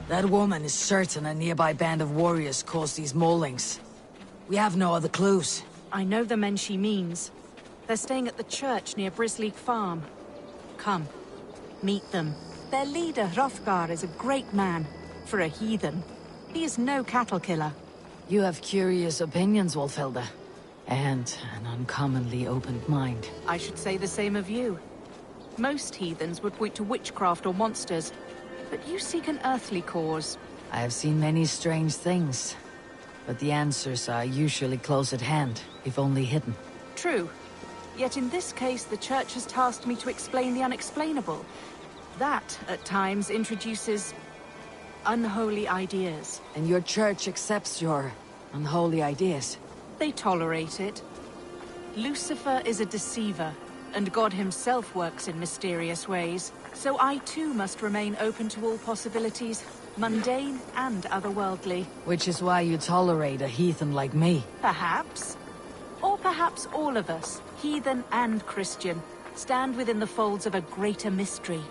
That woman is certain a nearby band of warriors caused these maulings. We have no other clues. I know the men she means. They're staying at the church near Brisleek Farm. Come, meet them. Their leader, Hrothgar, is a great man. For a heathen. He is no cattle killer. You have curious opinions, Wolfhilda. And an uncommonly opened mind. I should say the same of you. Most heathens would point to witchcraft or monsters, but you seek an earthly cause. I have seen many strange things, but the answers are usually close at hand, if only hidden. True. Yet in this case, the Church has tasked me to explain the unexplainable. That, at times, introduces unholy ideas. And your Church accepts your unholy ideas? They tolerate it. Lucifer is a deceiver, and God himself works in mysterious ways. So I too must remain open to all possibilities, mundane and otherworldly. Which is why you tolerate a heathen like me. Perhaps. Or perhaps all of us, heathen and Christian, stand within the folds of a greater mystery.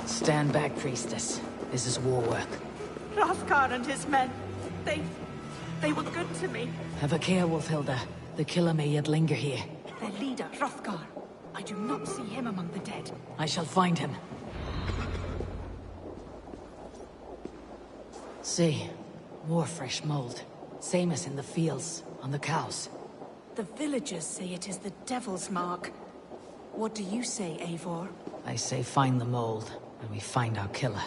Stand back, priestess. This is war work. Hrothgar and his men, they were good to me. Have a care, Wolfhilda. The killer may yet linger here. Their leader, Hrothgar. I do not see him among the dead. I shall find him. See, more fresh mold. Same as in the fields, on the cows. The villagers say it is the Devil's Mark. What do you say, Eivor? I say find the mold, and we find our killer.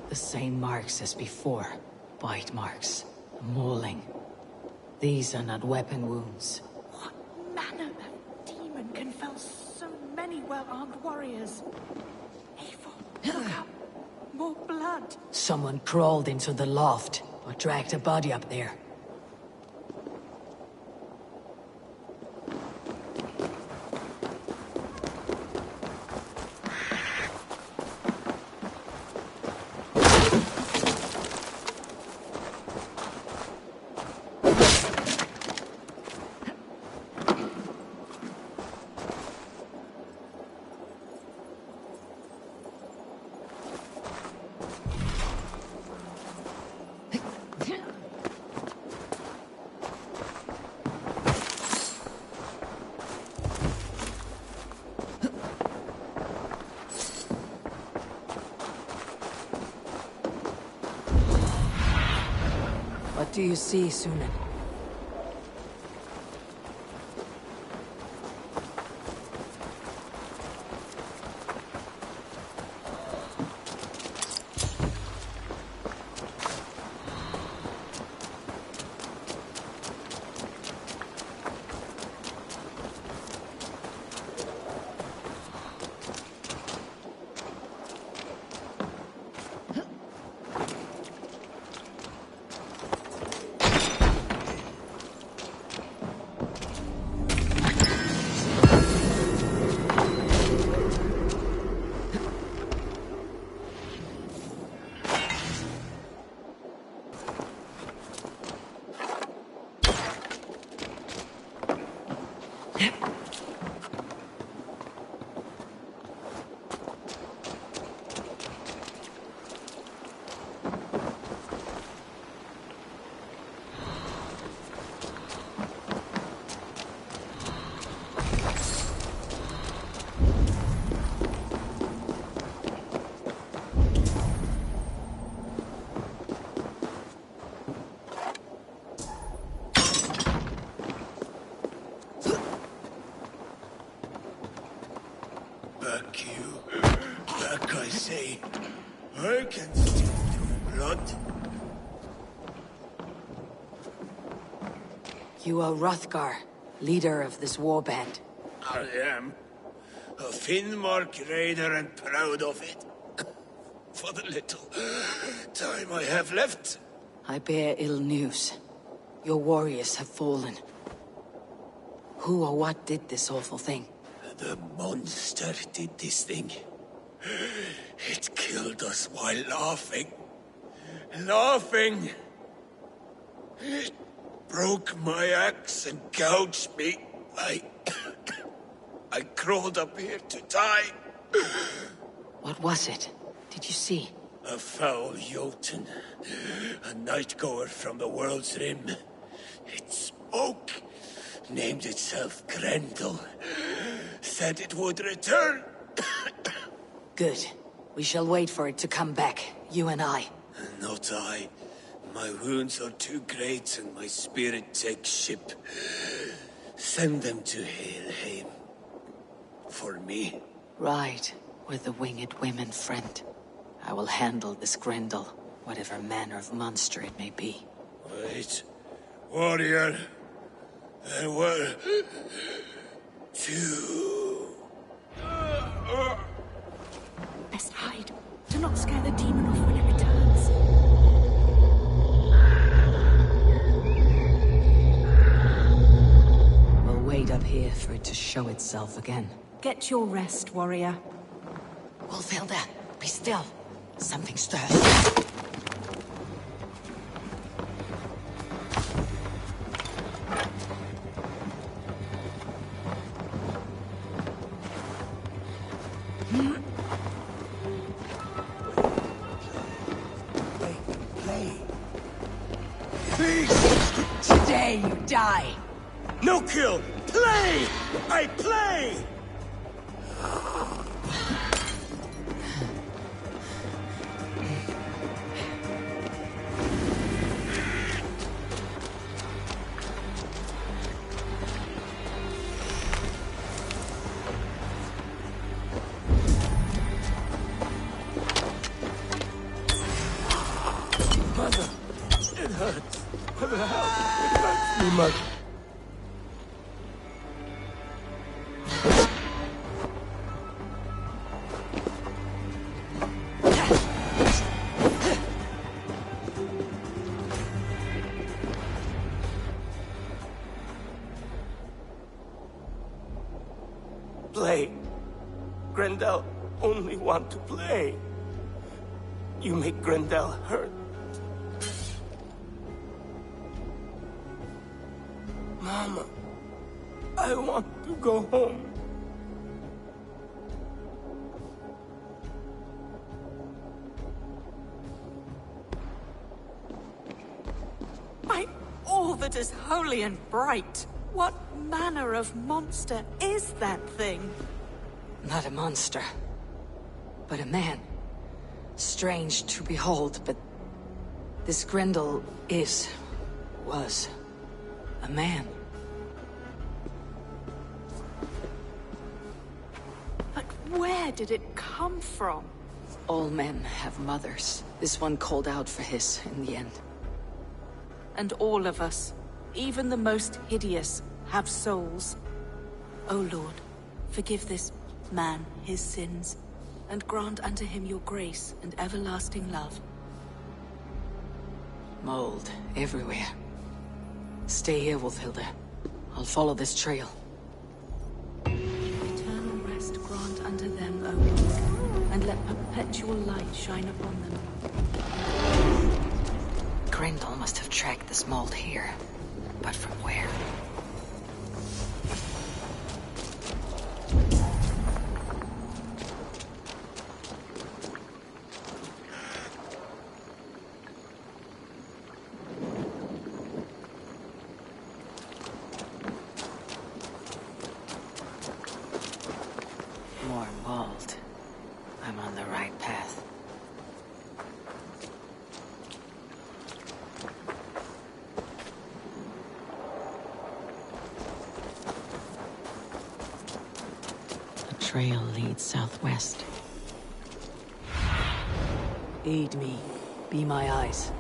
The same marks as before. Bite marks. Mauling. These are not weapon wounds. What manner of demon can fell so many well-armed warriors? Eivor, look up. More blood. Someone crawled into the loft, or dragged a body up there. What do you see, Sunan? can still draw blood. You are Hrothgar, leader of this warband. I am. A Finnmark raider and proud of it. For the little time I have left. I bear ill news. Your warriors have fallen. Who or what did this awful thing? The monster did this thing. It killed us while laughing. Laughing! It broke my axe and gouged me. I crawled up here to die. What was it? Did you see? A foul Jotun. A night-goer from the world's rim. It spoke. Named itself Grendel. Said it would return. Good. We shall wait for it to come back, you and I. Not I. My wounds are too great and my spirit takes ship. Send them to Helheim. For me. Ride with the winged women, friend. I will handle this Grendel, whatever manner of monster it may be. Wait. Warrior. There were... two... Best hide. Do not scare the demon off when it returns. We'll wait up here for it to show itself again. Get your rest, warrior. Wolfhilda, be still. Something stirs. Today you die. No kill! Play! I play! Mother! It hurts! What the hell? It hurts me, Mother! Play. Grendel only want to play. You make Grendel hurt. Mama, I want to go home. By all that is holy and bright, what manner of monster is that thing? Not a monster, but a man. Strange to behold, but this Grendel was a man. But where did it come from? All men have mothers. This one called out for his in the end. And all of us, even the most hideous, have souls. O Lord, forgive this man his sins, and grant unto him your grace and everlasting love. Mold everywhere. Stay here, Wolfhilda. I'll follow this trail. Eternal rest grant unto them, O Lord, and let perpetual light shine upon them. Grendel must have tracked this mold here. But from where? More mold. I'm on the right path. The trail leads southwest. Aid me. Be my eyes.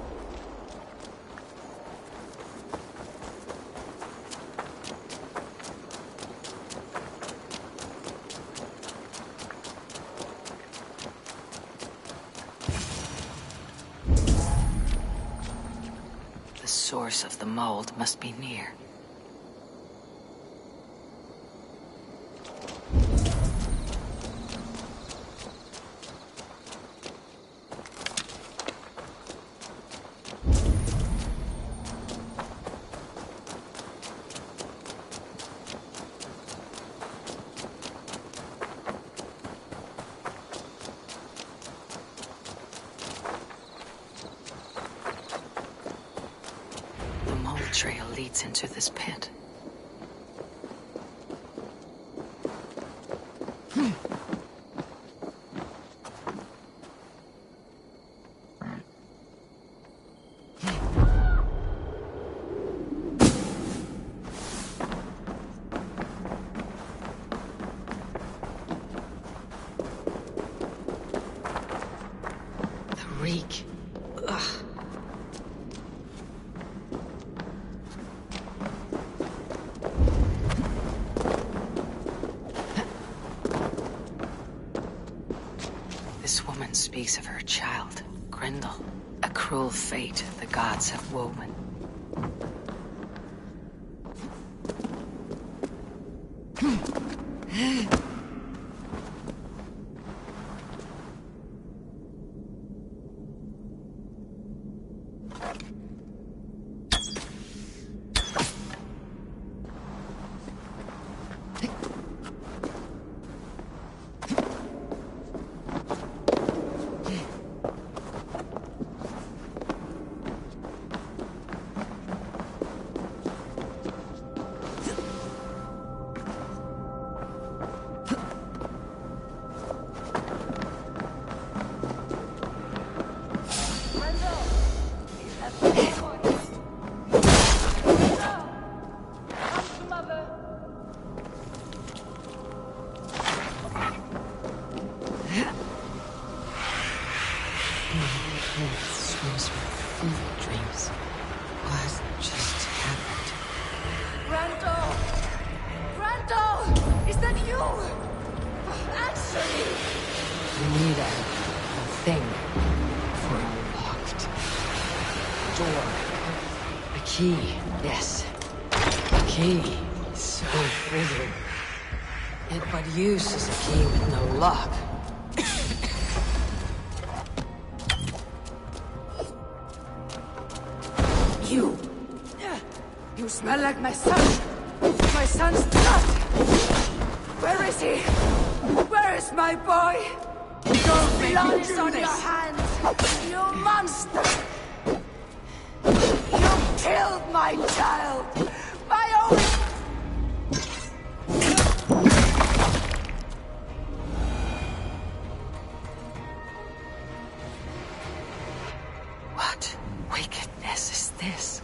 The source of the mold must be near. Trail leads into this pit. The reek. Ugh. This woman speaks of her child, Grendel. A cruel fate the gods have woven. Dreams. What just happened? Grendel! Grendel! Is that you? Answer me! We need a thing for a locked door. A key, yes. A key. So withered. It but use as a key with no lock. You smell like my son! My son's blood! Where is he? Where is my boy? Your blood is on your hands! You monster! You killed my child! My own... What wickedness is this?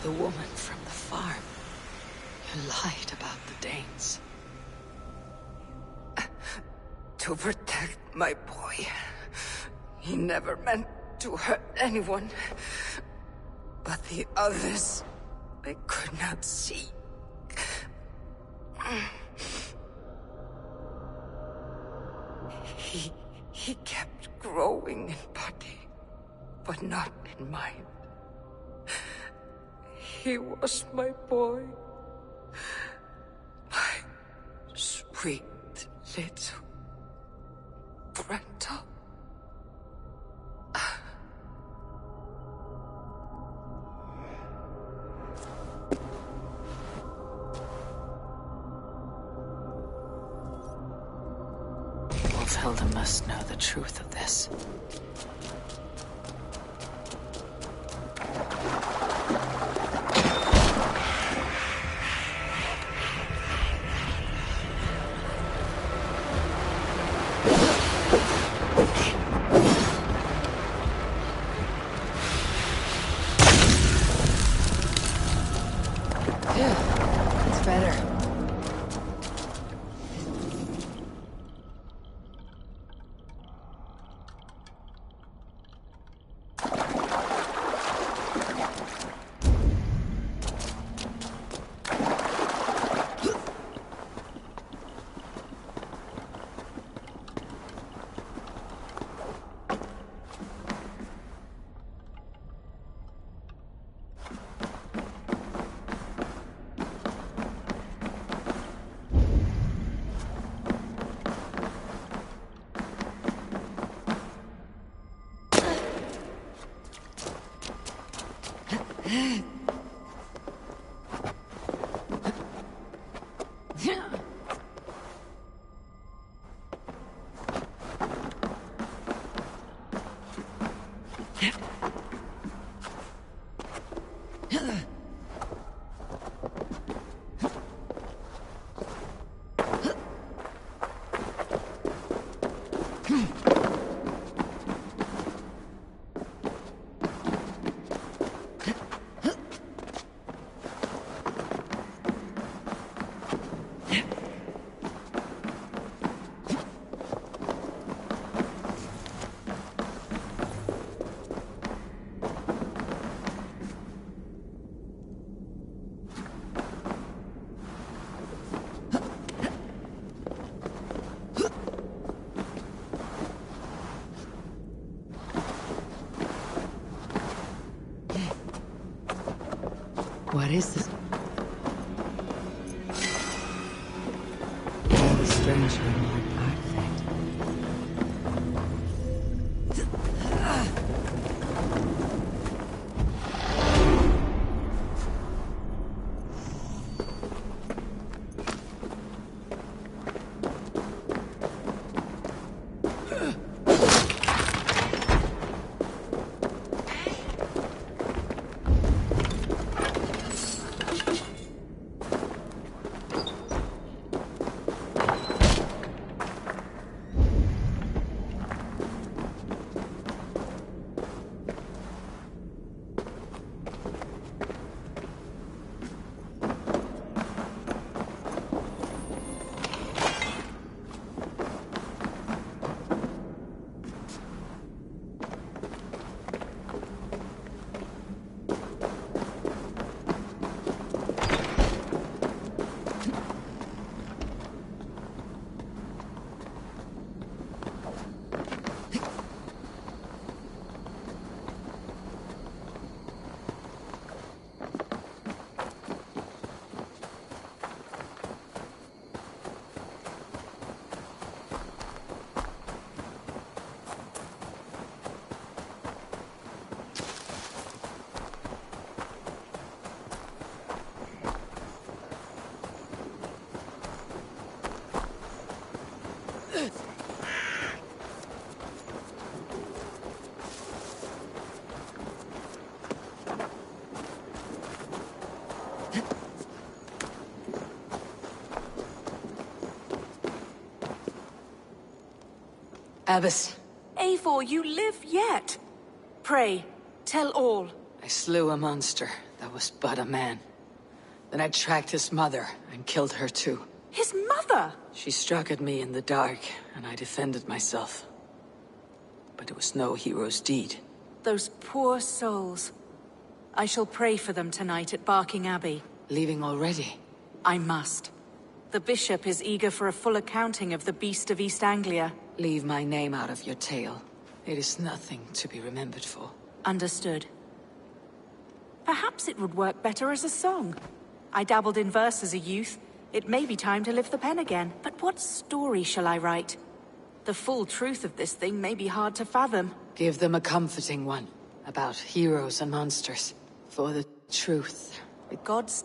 The woman from the farm. You lied about the Danes. To protect my boy. He never meant to hurt anyone. But the others, they could not see. He kept growing in body, but not in mind. He was my boy. My sweet little Grendel. Wolfhilda must know the truth of this. It's better. What is this? A strangely marked artifact. Abbess, Eivor, you live yet. Pray, tell all. I slew a monster that was but a man. Then I tracked his mother and killed her too. His mother! She struck at me in the dark, and I defended myself. But it was no hero's deed. Those poor souls. I shall pray for them tonight at Barking Abbey. Leaving already? I must. The bishop is eager for a full accounting of the Beast of East Anglia. Leave my name out of your tale. It is nothing to be remembered for. Understood. Perhaps it would work better as a song. I dabbled in verse as a youth. It may be time to lift the pen again. But what story shall I write? The full truth of this thing may be hard to fathom. Give them a comforting one. About heroes and monsters. For the truth. The gods...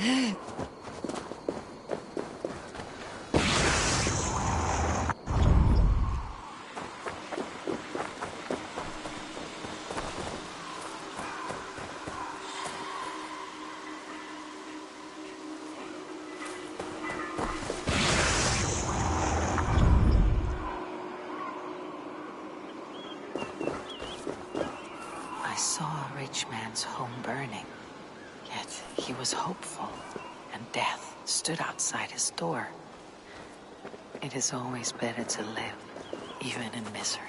I saw a rich man's home burning, yet he was hopeful, and death stood outside his door. It is always better to live, even in misery.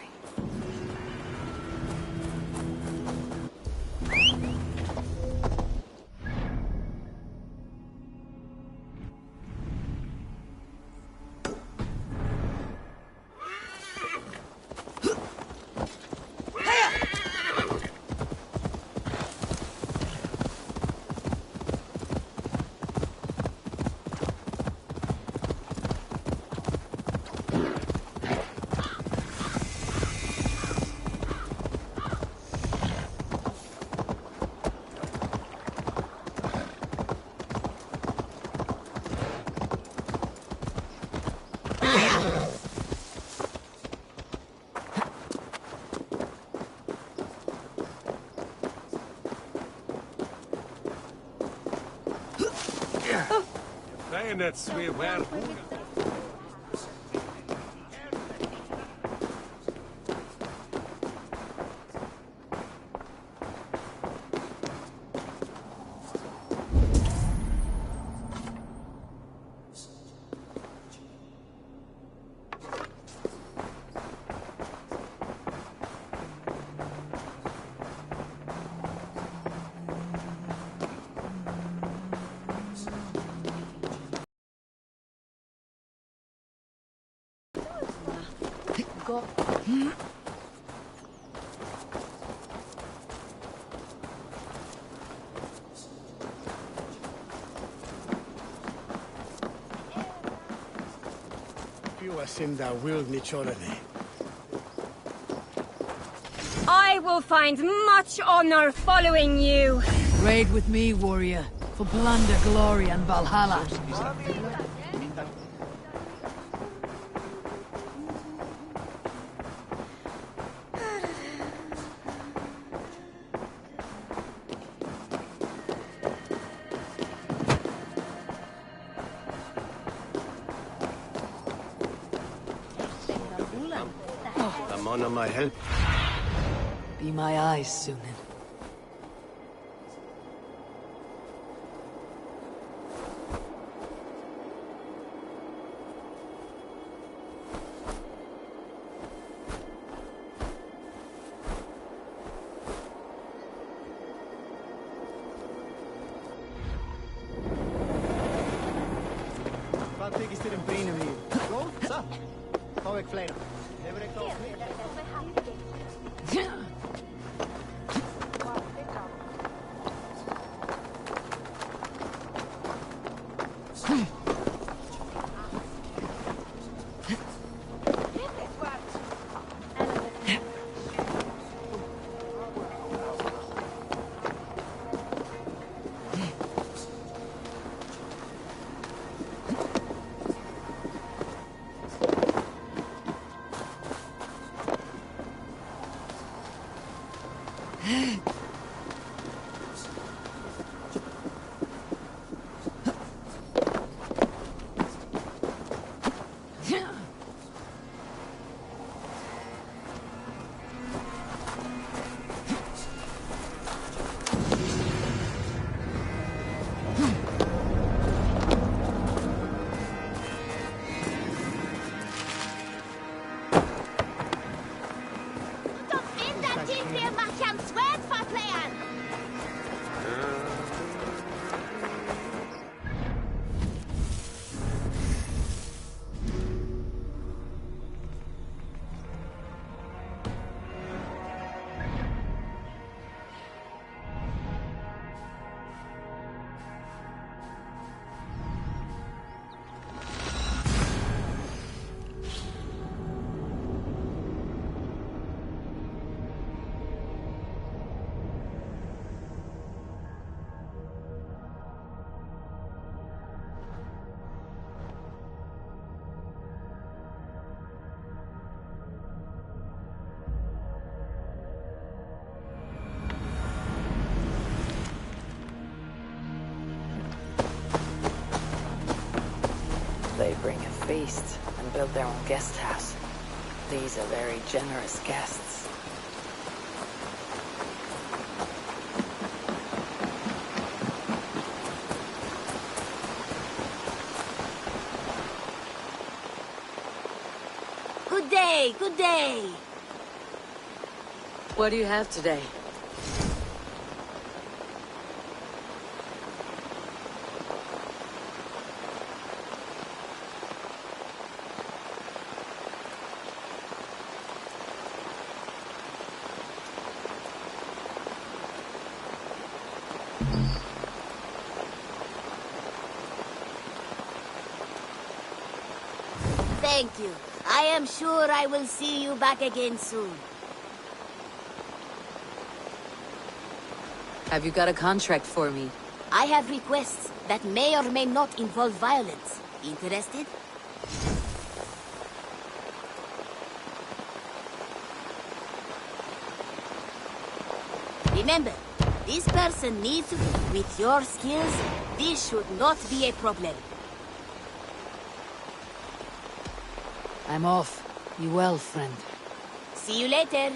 Bayonets, we were. Go. I will find much honor following you. Raid with me, warrior, for plunder, glory, and Valhalla. I'm on my help. Be my eyes, Sunan. bring a feast and build their own guest house. These are very generous guests. Good day, good day. What do you have today? Thank you. I am sure I will see you back again soon. Have you got a contract for me? I have requests that may or may not involve violence. Interested? Remember, this person needs to be. With your skills, this should not be a problem. I'm off. Be well, friend. See you later.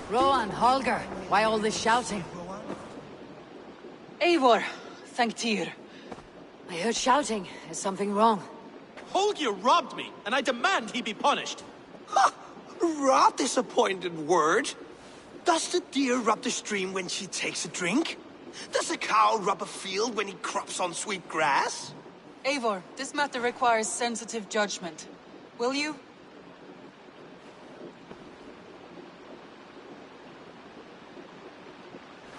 Rowan, Holger, why all this shouting? Eivor, thank Tyr. I heard shouting. Is something wrong? Holger robbed me, and I demand he be punished. Ha! Raw disappointed word. Does the deer rub the stream when she takes a drink? Does a cow rub a field when he crops on sweet grass? Eivor, this matter requires sensitive judgment. Will you?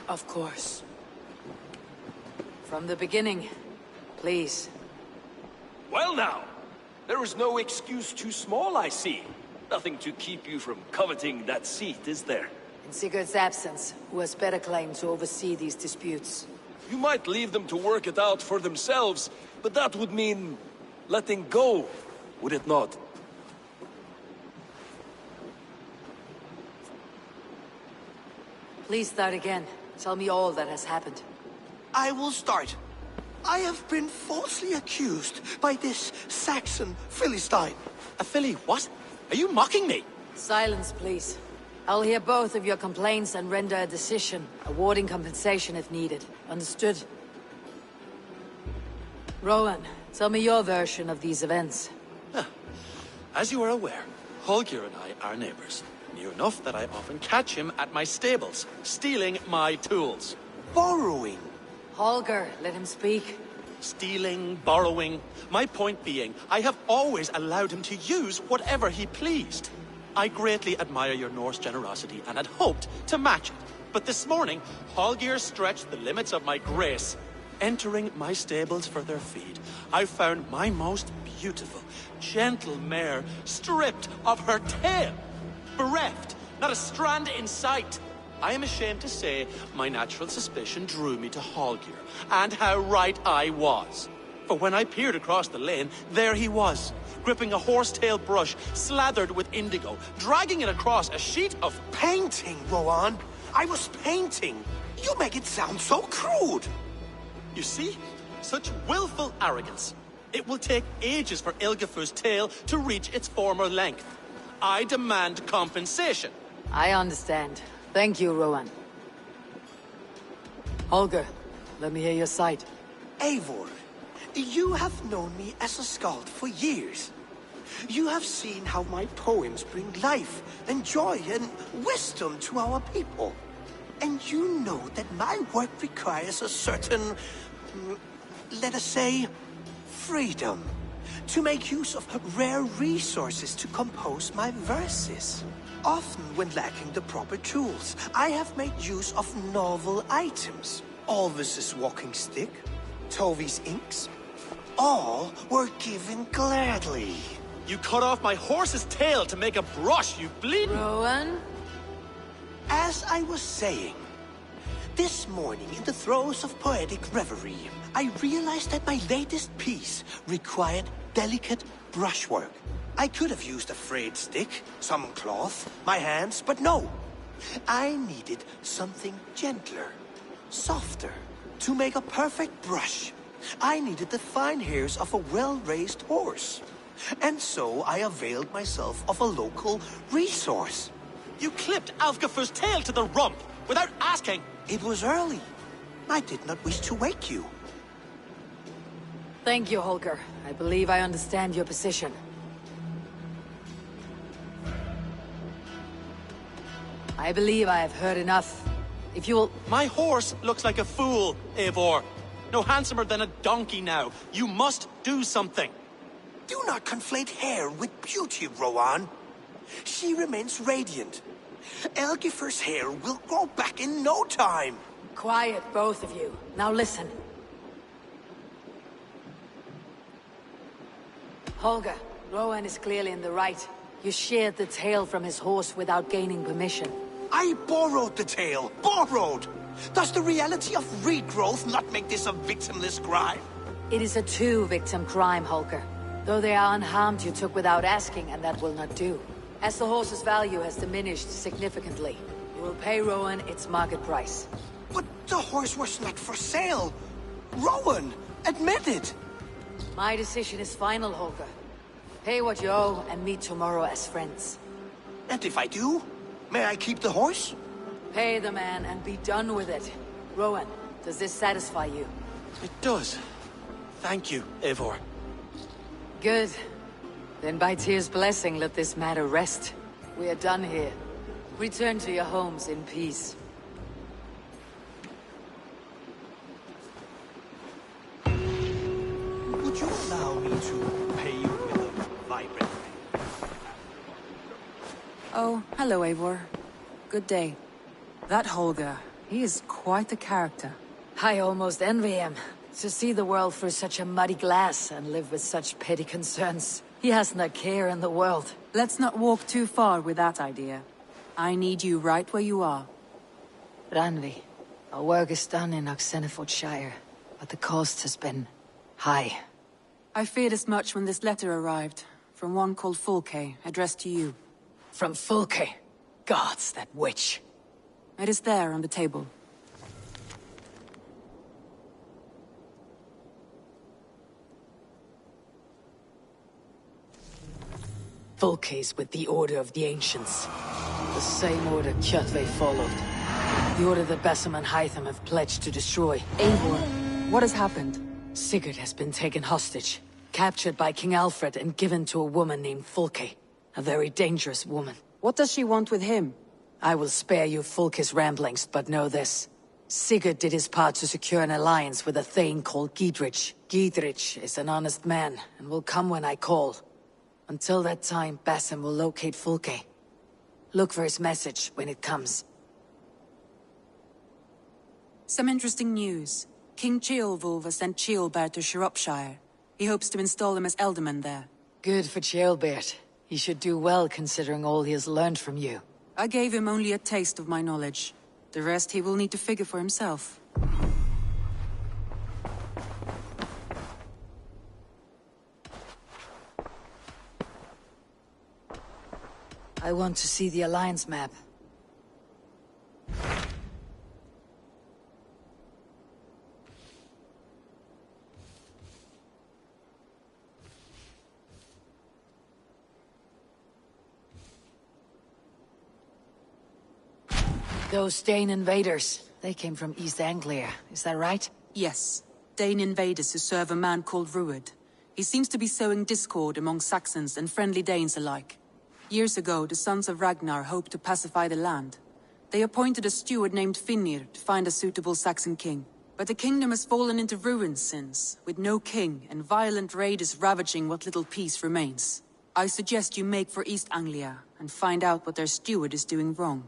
Of course. From the beginning, please. Well now, there is no excuse too small, I see. Nothing to keep you from coveting that seat, is there? In Sigurd's absence, who has better claim to oversee these disputes? You might leave them to work it out for themselves, but that would mean letting go, would it not? Please start again. Tell me all that has happened. I will start. I have been falsely accused by this Saxon Philistine. A filly what? Are you mocking me? Silence, please. I'll hear both of your complaints and render a decision, awarding compensation if needed. Understood? Rowan, tell me your version of these events. As you are aware, Holger and I are neighbors. Near enough that I often catch him at my stables, stealing my tools. Borrowing. Holger, let him speak. Stealing, borrowing. My point being, I have always allowed him to use whatever he pleased. I greatly admire your Norse generosity and had hoped to match it. But this morning, Holger stretched the limits of my grace. Entering my stables for their feed, I found my most beautiful, gentle mare stripped of her tail. Bereft, not a strand in sight. I am ashamed to say my natural suspicion drew me to Holger, and how right I was. For when I peered across the lane, there he was, gripping a horsetail brush slathered with indigo, dragging it across a sheet of... Painting, Rowan. I was painting. You make it sound so crude. You see? Such willful arrogance. It will take ages for Ilgifu's tail to reach its former length. I demand compensation. I understand. Thank you, Rowan. Holger, let me hear your side. Eivor, you have known me as a skald for years. You have seen how my poems bring life and joy and wisdom to our people. And you know that my work requires a certain, let us say, freedom. To make use of rare resources to compose my verses. Often when lacking the proper tools, I have made use of novel items. Alvis's walking stick, Tovy's inks. All were given gladly. You cut off my horse's tail to make a brush, you bleeding... Rowan? As I was saying, this morning in the throes of poetic reverie, I realized that my latest piece required delicate brushwork. I could have used a frayed stick, some cloth, my hands, but no. I needed something gentler, softer. To make a perfect brush, I needed the fine hairs of a well-raised horse. And so I availed myself of a local resource. You clipped Alfgafur's tail to the rump without asking. It was early. I did not wish to wake you. Thank you, Holger. I believe I understand your position. I believe I have heard enough. If you'll... My horse looks like a fool, Eivor. No handsomer than a donkey now. You must do something. Do not conflate hair with beauty, Rowan. She remains radiant. Elgifer's hair will grow back in no time. Quiet, both of you. Now listen. Holger, Rowan is clearly in the right. You sheared the tail from his horse without gaining permission. I borrowed the tail. Borrowed! Does the reality of regrowth not make this a victimless crime? It is a two-victim crime, Holger. Though they are unharmed, you took without asking, and that will not do. As the horse's value has diminished significantly, you will pay Rowan its market price. But the horse was not for sale. Rowan, admit it. My decision is final, Holger. Pay what you owe and meet tomorrow as friends. And if I do, may I keep the horse? Pay the man and be done with it. Rowan, does this satisfy you? It does. Thank you, Eivor. Good. Then by Tyr's blessing, let this matter rest. We are done here. Return to your homes in peace. Would you allow me to pay you with a vibrant... Oh, hello, Eivor. Good day. That Holger, he is quite a character. I almost envy him. To see the world through such a muddy glass and live with such petty concerns. He hasn't a care in the world. Let's not walk too far with that idea. I need you right where you are. Randvi, our work is done in Oxenfordshire, but the cost has been high. I feared as much when this letter arrived, from one called Fulke, addressed to you. From Fulke? Gods, that witch. It is there on the table. Fulke's with the Order of the Ancients. The same order Kjotve followed. The order that Basim and Hytham have pledged to destroy. Eivor, what has happened? Sigurd has been taken hostage, captured by King Alfred and given to a woman named Fulke. A very dangerous woman. What does she want with him? I will spare you Fulke's ramblings, but know this. Sigurd did his part to secure an alliance with a thane called Gidrich. Gidrich is an honest man, and will come when I call. Until that time, Basim will locate Fulke. Look for his message when it comes. Some interesting news. King Ceolwulf has sent Ceolbert to Shropshire. He hopes to install him as Elderman there. Good for Ceolbert. He should do well considering all he has learned from you. I gave him only a taste of my knowledge. The rest he will need to figure for himself. I want to see the Alliance map. Those Dane invaders, they came from East Anglia, is that right? Yes. Dane invaders who serve a man called Rued. He seems to be sowing discord among Saxons and friendly Danes alike. Years ago, the sons of Ragnar hoped to pacify the land. They appointed a steward named Finnir to find a suitable Saxon king. But the kingdom has fallen into ruins since, with no king and violent raiders ravaging what little peace remains. I suggest you make for East Anglia and find out what their steward is doing wrong.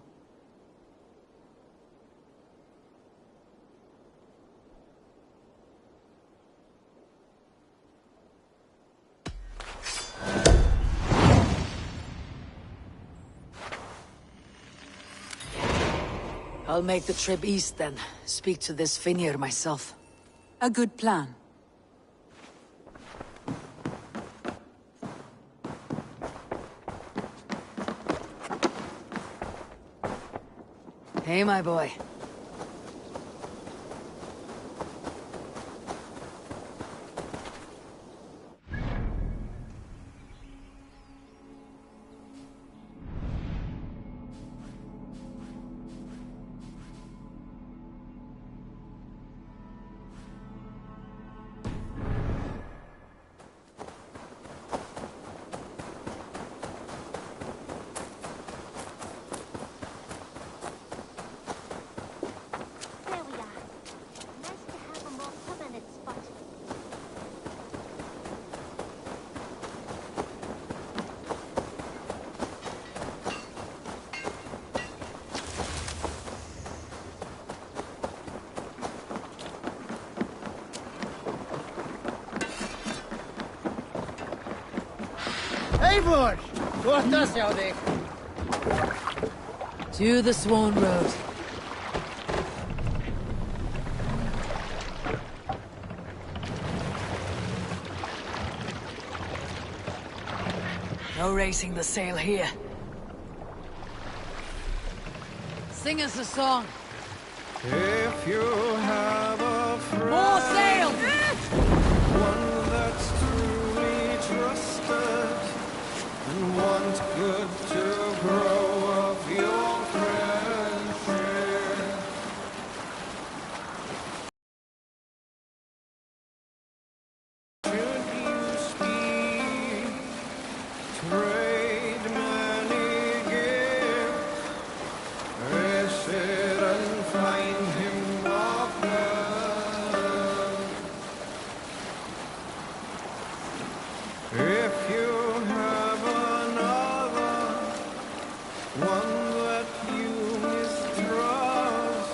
I'll make the trip east then. Speak to this Finir myself. A good plan. Hey, my boy. Eivor! Tuotas jag dig! To the Swan Road. No raising the sail here. Sing us a song. If you have a friend, More sail! one that's truly trusted and wants good to grow of your friendship. Should you speak, trade many gifts, visit and find him often. If you have another, one that you mistrust,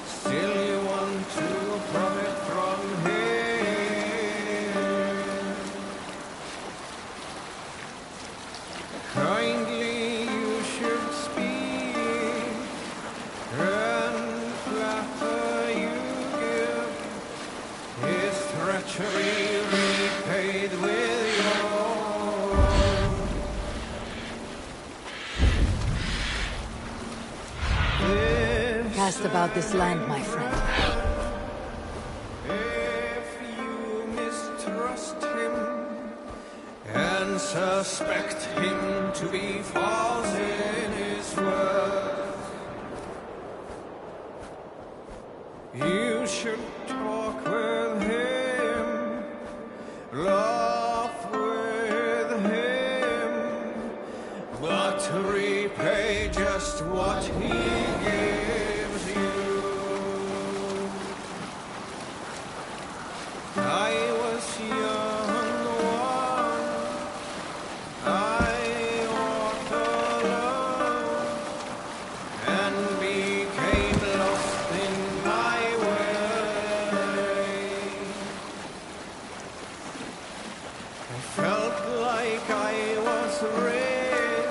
still you want to profit from him. Kindly you should speak, and flatter you give, his treachery repaid with your own. Cast about this land, my friend. If you mistrust him and suspect him to be false in his word, you should talk with him, laugh with him, but repay just what he gives you. I was young one, I walked alone, and became lost in my way. I felt like I was red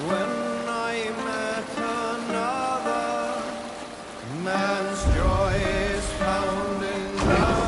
when I met another. Man's joy is found in love.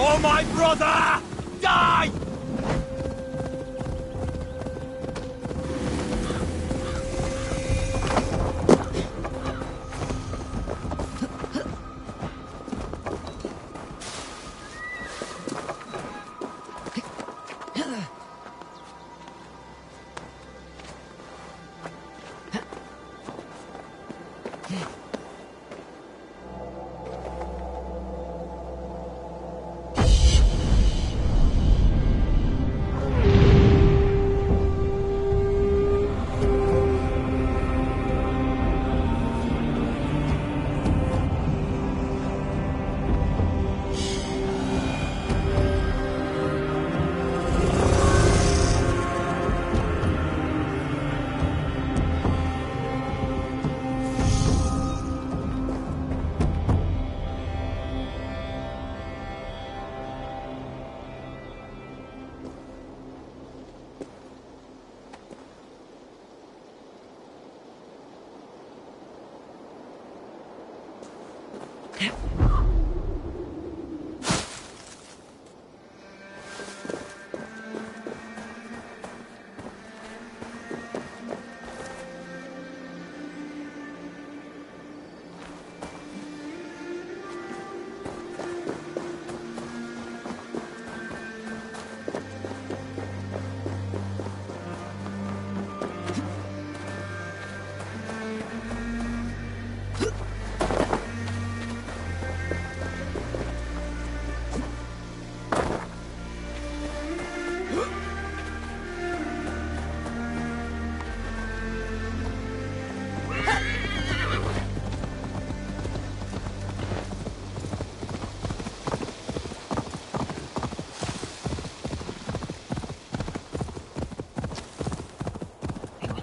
For my brother! Die!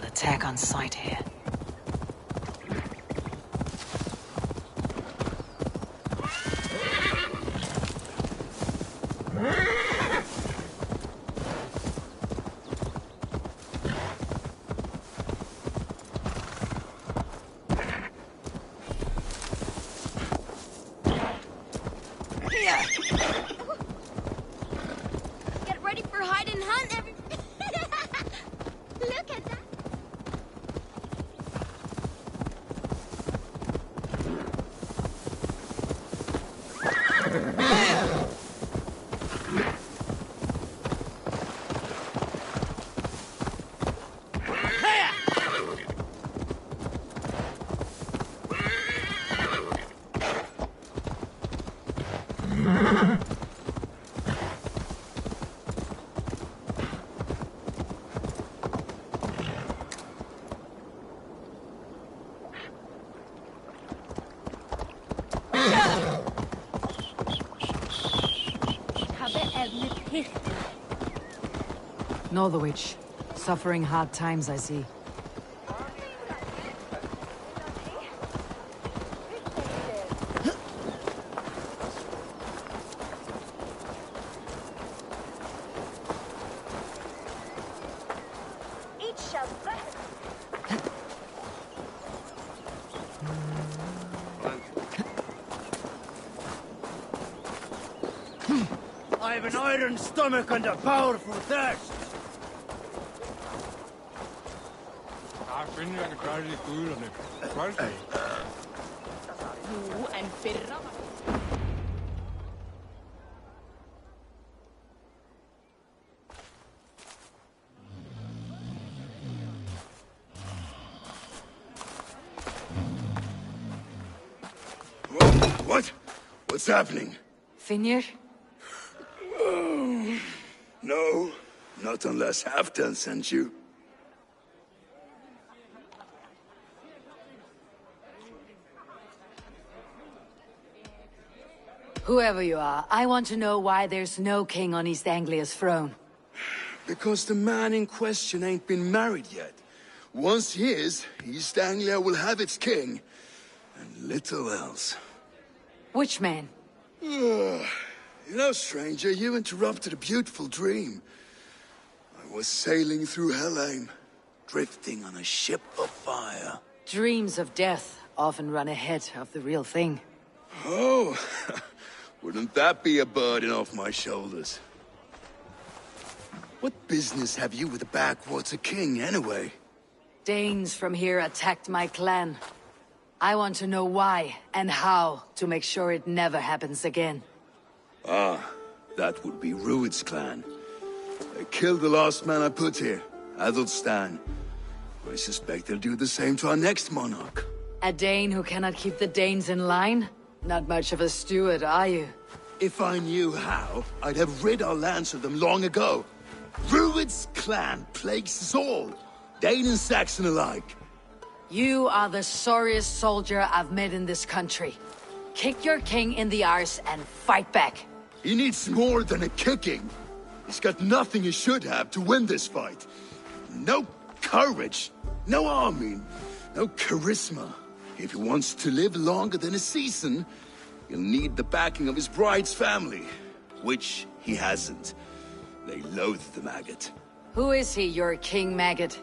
Attack on sight here. Get ready for hide and hunt, Look at that. Northwich. Suffering hard times, I see. I have an iron stomach and a powerful thirst. What? What's happening? Finir? No, not unless Halfdan sent you. Whoever you are, I want to know why there's no king on East Anglia's throne. Because the man in question ain't been married yet. Once he is, East Anglia will have its king. And little else. Which man? You know, stranger, you interrupted a beautiful dream. I was sailing through Helheim, drifting on a ship of fire. Dreams of death often run ahead of the real thing. Oh, Wouldn't that be a burden off my shoulders? What business have you with the backwater king, anyway? Danes from here attacked my clan. I want to know why and how to make sure it never happens again. Ah, that would be Rued's clan. They killed the last man I put here, Adelstan. I suspect they'll do the same to our next monarch. A Dane who cannot keep the Danes in line? Not much of a steward, are you? If I knew how, I'd have rid our lands of them long ago. Rued's clan plagues us all, Dane and Saxon alike. You are the sorriest soldier I've met in this country. Kick your king in the arse and fight back. He needs more than a kicking. He's got nothing he should have to win this fight. No courage, no army, no charisma. If he wants to live longer than a season, he'll need the backing of his bride's family, which he hasn't. They loathe the maggot. Who is he, your king maggot?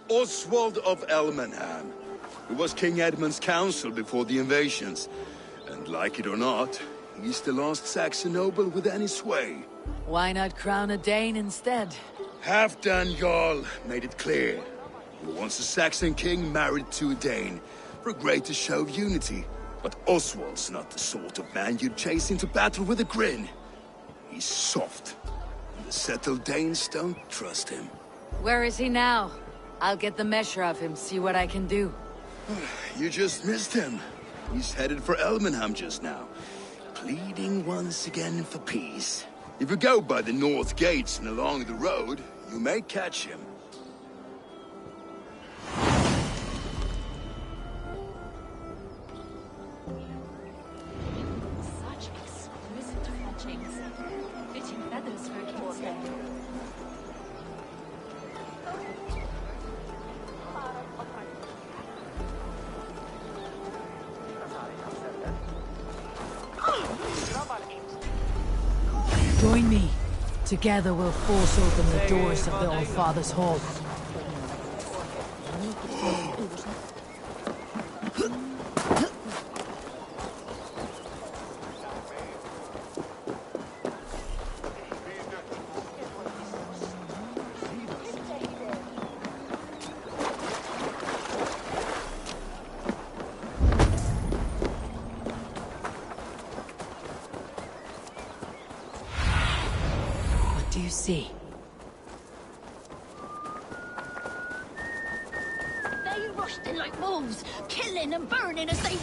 Oswald of Elmenham, who was King Edmund's counsel before the invasions. And like it or not, he's the last Saxon noble with any sway. Why not crown a Dane instead? Halfdan Jarl made it clear. He wants a Saxon king married to a Dane, for a greater show of unity. But Oswald's not the sort of man you'd chase into battle with a grin. He's soft, and the settled Danes don't trust him. Where is he now? I'll get the measure of him, see what I can do. You just missed him. He's headed for Elmenham just now, pleading once again for peace. If you go by the north gates and along the road, you may catch him. Such exquisite fetchings. Fitting feathers for a king's head. Join me. Together we'll force open the doors of the Allfather's Hall. What do you see? They rushed in like wolves, killing and burning as they...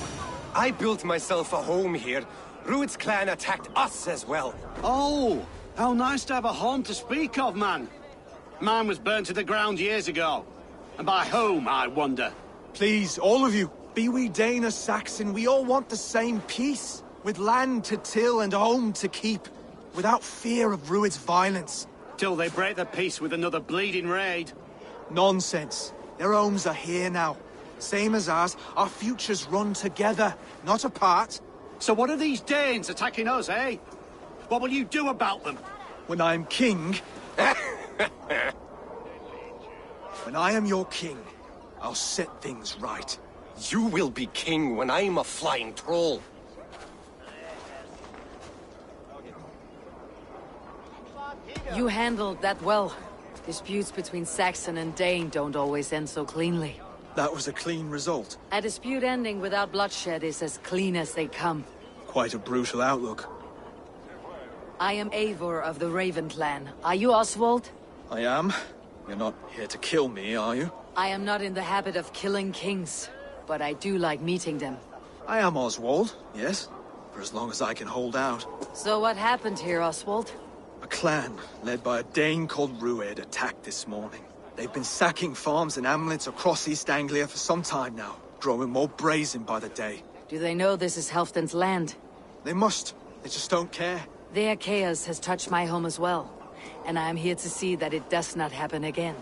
I built myself a home here. Rued's clan attacked us as well. Oh, how nice to have a home to speak of, man. Mine was burnt to the ground years ago. And by whom, I wonder? Please, all of you, be we Dane or Saxon, we all want the same peace. With land to till and home to keep. Without fear of Rued's violence. Till they break the peace with another bleeding raid. Nonsense. Their homes are here now. Same as ours, our futures run together, not apart. So what are these Danes attacking us, eh? What will you do about them? When I am king... When I am your king, I'll set things right. You will be king when I'm a flying troll. You handled that well. Disputes between Saxon and Dane don't always end so cleanly. That was a clean result. A dispute ending without bloodshed is as clean as they come. Quite a brutal outlook. I am Eivor of the Raven clan. Are you Oswald? I am. You're not here to kill me, are you? I am not in the habit of killing kings, but I do like meeting them. I am Oswald, yes. For as long as I can hold out. So what happened here, Oswald? A clan, led by a Dane called Rued, attacked this morning. They've been sacking farms and hamlets across East Anglia for some time now, growing more brazen by the day. Do they know this is Halfdan's land? They must. They just don't care. Their chaos has touched my home as well, and I am here to see that it does not happen again.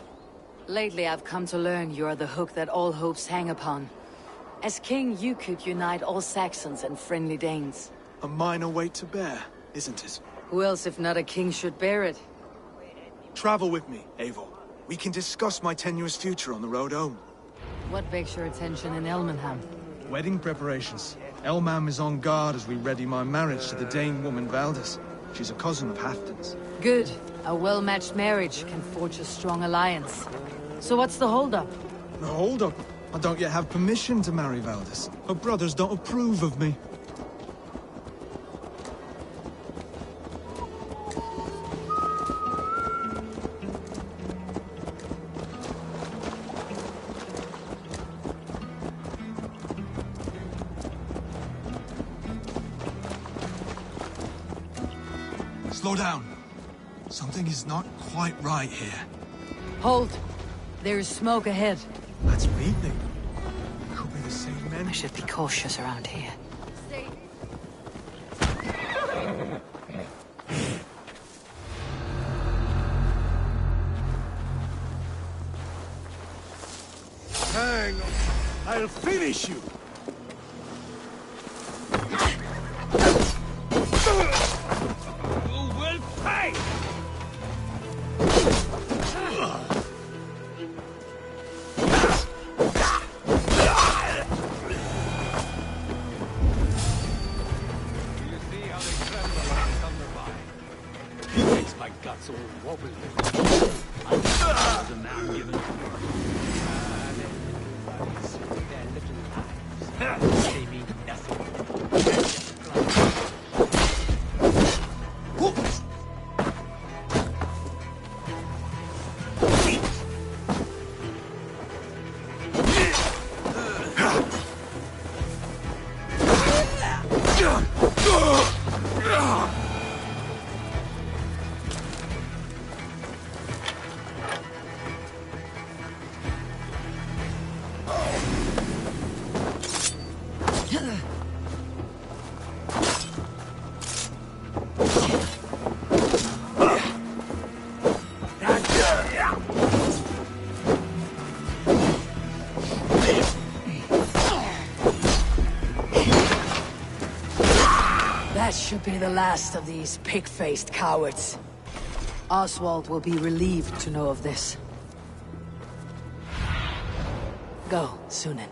Lately, I've come to learn you are the hook that all hopes hang upon. As king, you could unite all Saxons and friendly Danes. A minor weight to bear, isn't it? Who else, if not a king, should bear it? Travel with me, Eivor. We can discuss my tenuous future on the road home. What begs your attention in Elmenham? Wedding preparations. Elmam is on guard as we ready my marriage to the Dane woman Valdis. She's a cousin of Halfdan's. Good. A well-matched marriage can forge a strong alliance. So what's the holdup? The hold-up? I don't yet have permission to marry Valdis. Her brothers don't approve of me. Slow down. Something is not quite right here. Hold. There is smoke ahead. That's Wheatley. Could be the same men. I should be cautious around here. Hang on. I'll finish you. You will pay! Guts all wobbly. I'm the man given to work. Their little lives. They mean nothing. That should be the last of these pig-faced cowards. Oswald will be relieved to know of this. Go, Sunan.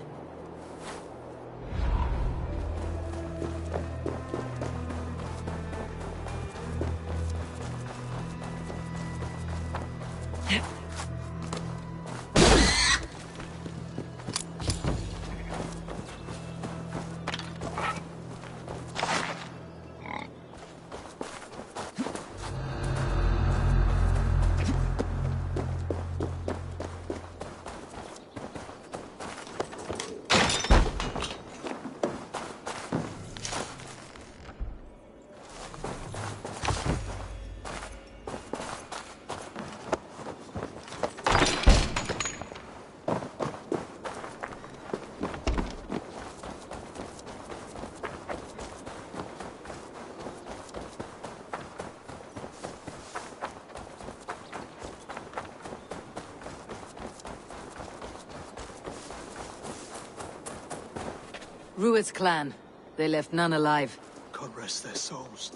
Rued's clan. They left none alive. God rest their souls.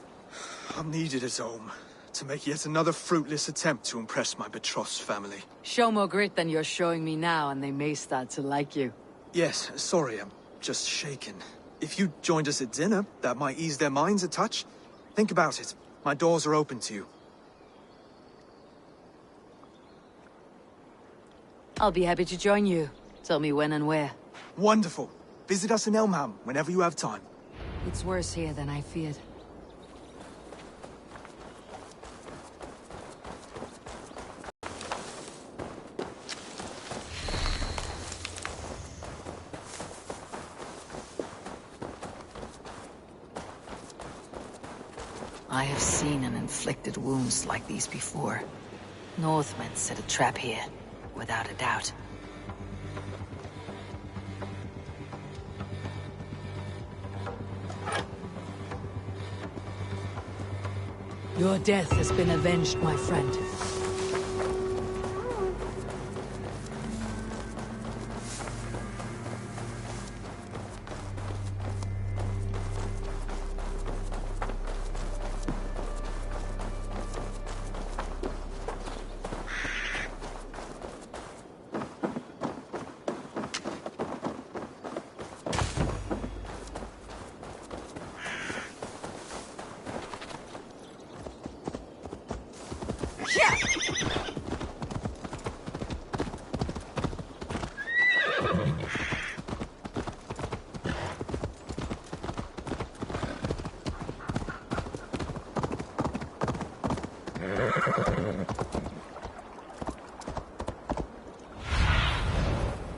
I'm needed at home to make yet another fruitless attempt to impress my betrothed family. Show more grit than you're showing me now, and they may start to like you. Yes, sorry, I'm just shaken. If you joined us at dinner, that might ease their minds a touch. Think about it. My doors are open to you. I'll be happy to join you. Tell me when and where. Wonderful. Visit us in Elmham whenever you have time. It's worse here than I feared. I have seen and inflicted wounds like these before. Northmen set a trap here, without a doubt. Your death has been avenged, my friend.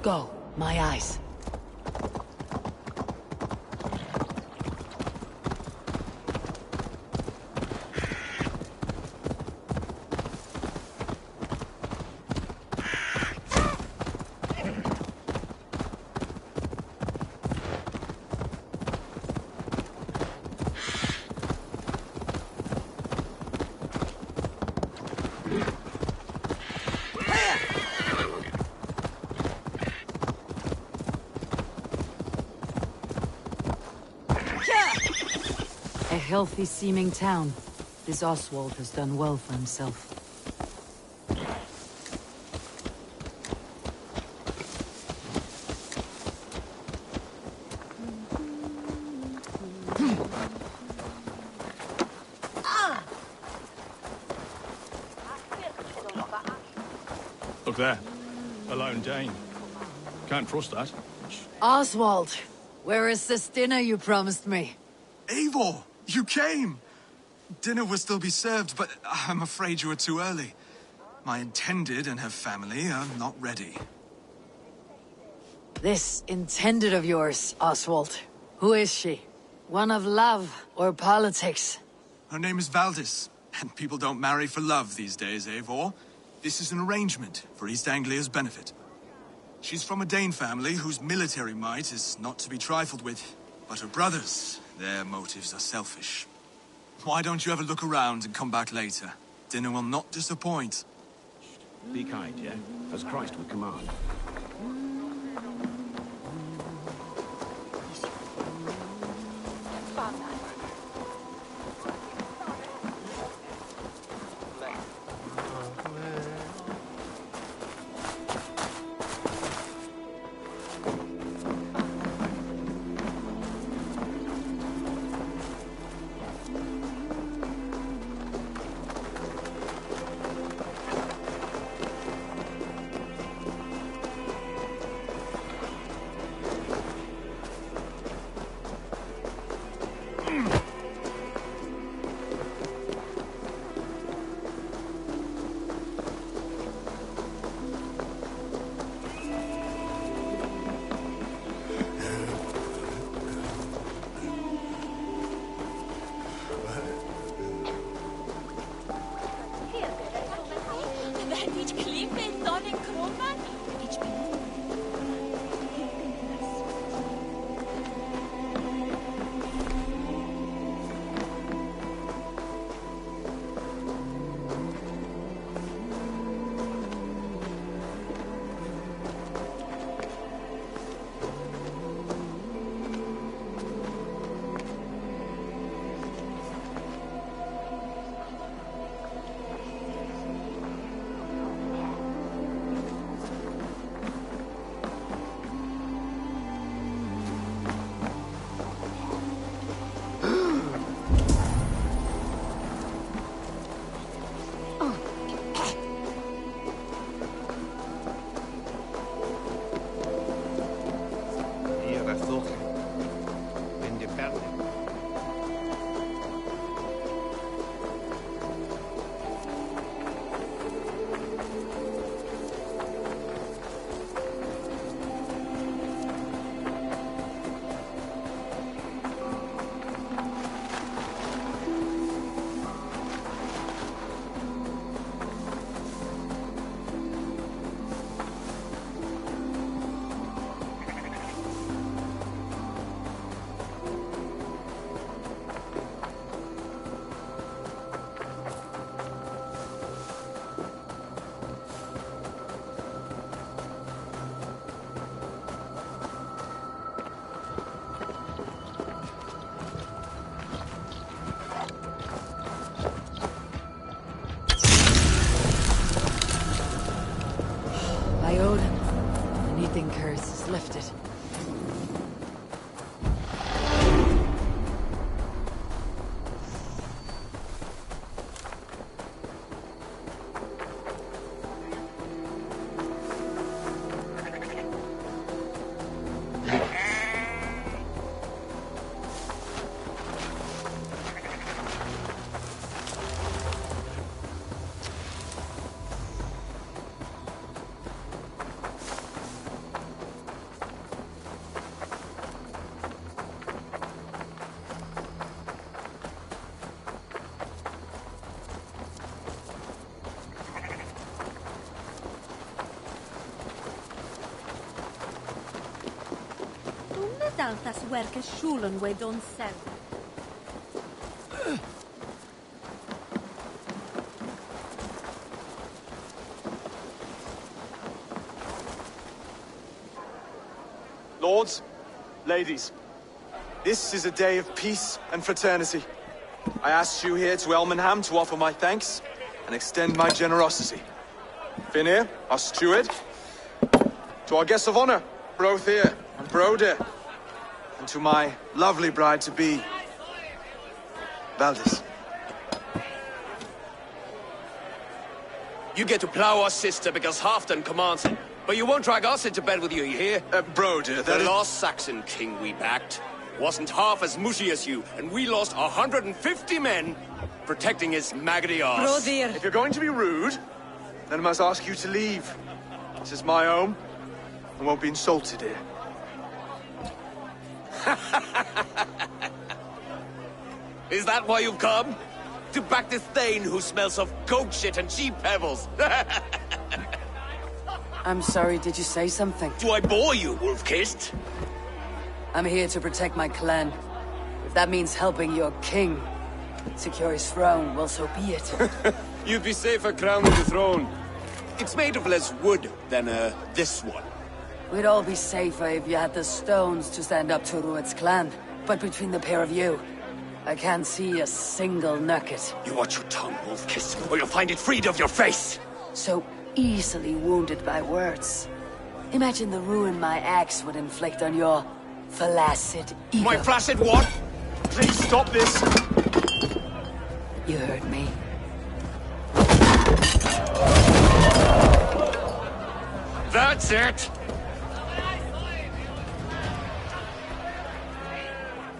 Go, my eyes. A healthy-seeming town. This Oswald has done well for himself. Look there. A lone Dane. Can't trust that. Oswald, where is this dinner you promised me? Eivor, you came! Dinner will still be served, but I'm afraid you are too early. My intended and her family are not ready. This intended of yours, Oswald. Who is she? One of love or politics? Her name is Valdis, and people don't marry for love these days, Eivor. This is an arrangement for East Anglia's benefit. She's from a Dane family whose military might is not to be trifled with. But her brothers, their motives are selfish. Why don't you have a look around and come back later? Dinner will not disappoint. Be kind, yeah? As Christ would command. By Odin, the Neathing curse is lifted. Stantas werke schulen we don't sell. Lords, ladies, this is a day of peace and fraternity. I asked you here to Elmenham to offer my thanks and extend my generosity. Finir, our steward, to our guests of honor, Brothir and Broder, and to my lovely bride-to-be, Valdis. You get to plow our sister because Halfdan commands it. But you won't drag us into bed with you here. Broder, the last Saxon king we backed wasn't half as mushy as you, and we lost 150 men protecting his maggoty arse. Brodir! If you're going to be rude, then I must ask you to leave. This is my home. I won't be insulted here. Is that why you've come? To back this Thane who smells of goat shit and cheap pebbles? I'm sorry, did you say something? Do I bore you, wolf-kissed? I'm here to protect my clan. If that means helping your king secure his throne, well, so be it. You'd be safer crowning the throne. It's made of less wood than, this one. We'd all be safer if you had the stones to stand up to Rued's clan. But between the pair of you, I can't see a single nugget. You watch your tongue, wolf-kissed, or you'll find it freed of your face! So easily wounded by words. Imagine the ruin my axe would inflict on your flaccid ego. My flaccid what? Please stop this! You heard me. That's it!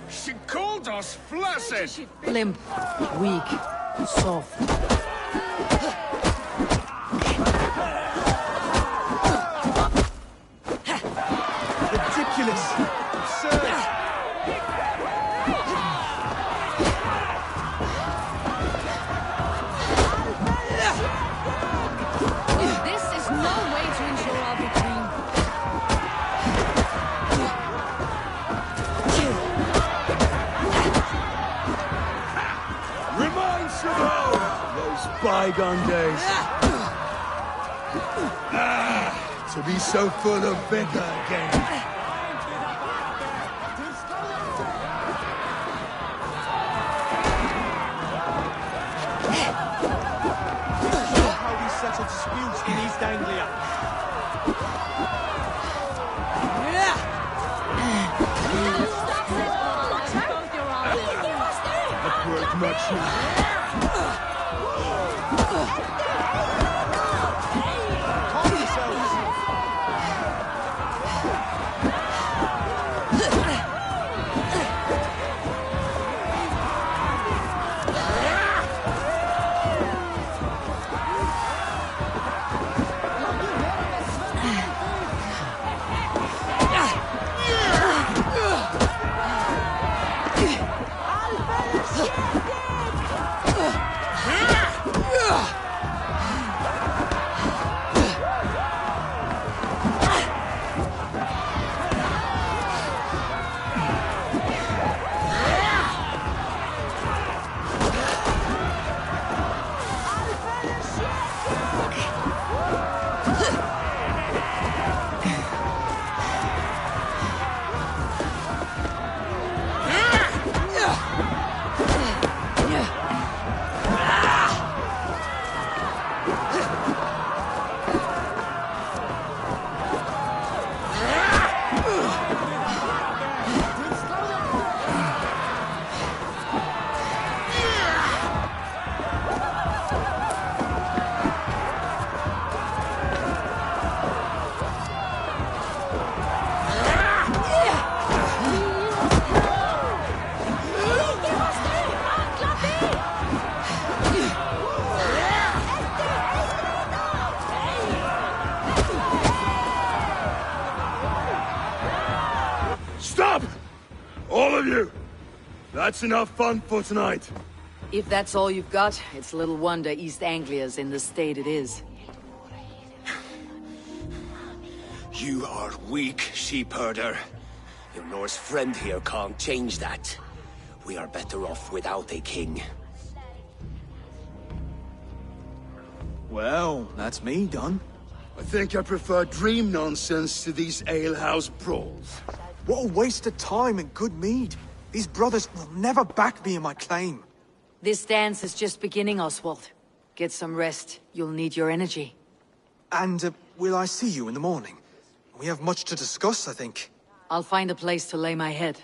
She called us flaccid! Limp, weak, soft. Ridiculous! Absurd! This is no way to ensure our victory. Reminds you of those bygone days. To be so full of vigor again. How we settle disputes in East Anglia. Not worth much now. Stop! All of you! That's enough fun for tonight. If that's all you've got, it's little wonder East Anglia's in the state it is. You are weak, sheep herder. Your Norse friend here can't change that. We are better off without a king. Well, that's me done. I think I prefer dream nonsense to these alehouse brawls. What a waste of time and good mead. These brothers will never back me in my claim. This dance is just beginning, Oswald. Get some rest. You'll need your energy. And will I see you in the morning? We have much to discuss, I think. I'll find a place to lay my head.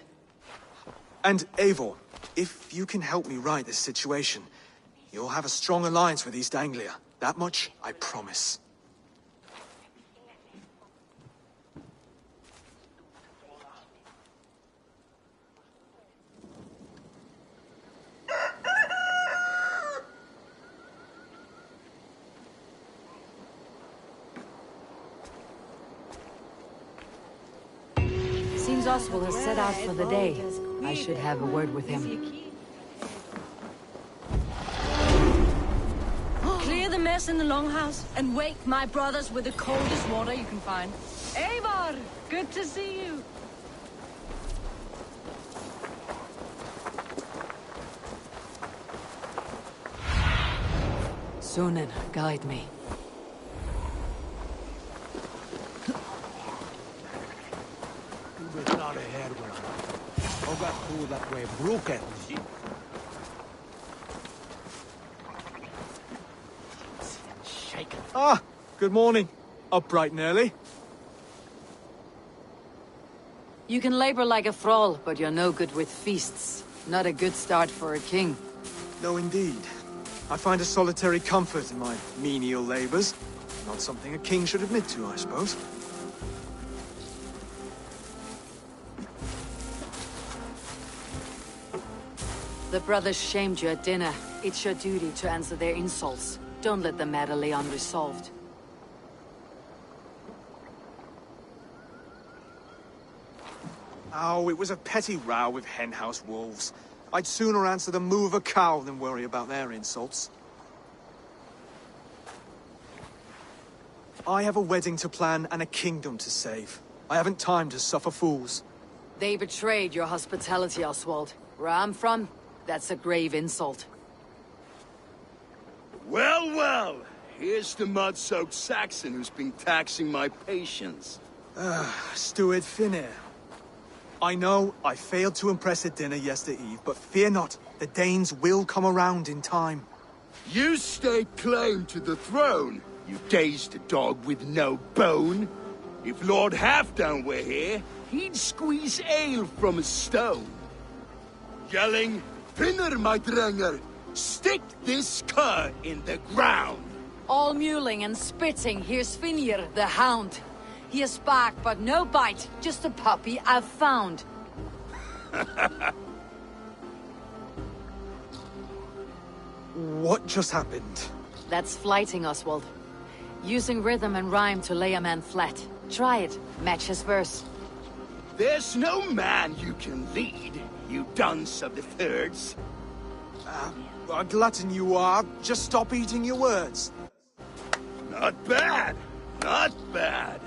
And Eivor, if you can help me right this situation, you'll have a strong alliance with East Anglia. That much, I promise. Seems Oswald has set out for the day. I should have a word with him. Clear the mess in the longhouse and wake my brothers with the coldest water you can find. Eivor, good to see you. Sunan, guide me. Ah, good morning. Up bright and early. You can labor like a thrall, but you're no good with feasts. Not a good start for a king. No, indeed. I find a solitary comfort in my menial labors. Not something a king should admit to, I suppose. The brothers shamed you at dinner. It's your duty to answer their insults. Don't let the matter lay unresolved. Oh, it was a petty row with henhouse wolves. I'd sooner answer the moo of a cow than worry about their insults. I have a wedding to plan and a kingdom to save. I haven't time to suffer fools. They betrayed your hospitality, Oswald. Where I'm from, that's a grave insult. Well, well! Here's the mud-soaked Saxon who's been taxing my patience. Steward Finnair. I know I failed to impress at dinner yesterday eve, but fear not, the Danes will come around in time. You stake claim to the throne, you dazed dog with no bone. If Lord Halfdan were here, he'd squeeze ale from a stone. Yelling, Finner, my drenger! Stick this cur in the ground! All mewling and spitting, here's Finir, the hound. He has bark, but no bite, just a puppy I've found. What just happened? That's flighting, Oswald. Using rhythm and rhyme to lay a man flat. Try it, match his verse. There's no man you can lead, you dunce of the thirds. A glutton you are. Just stop eating your words. Not bad. Not bad.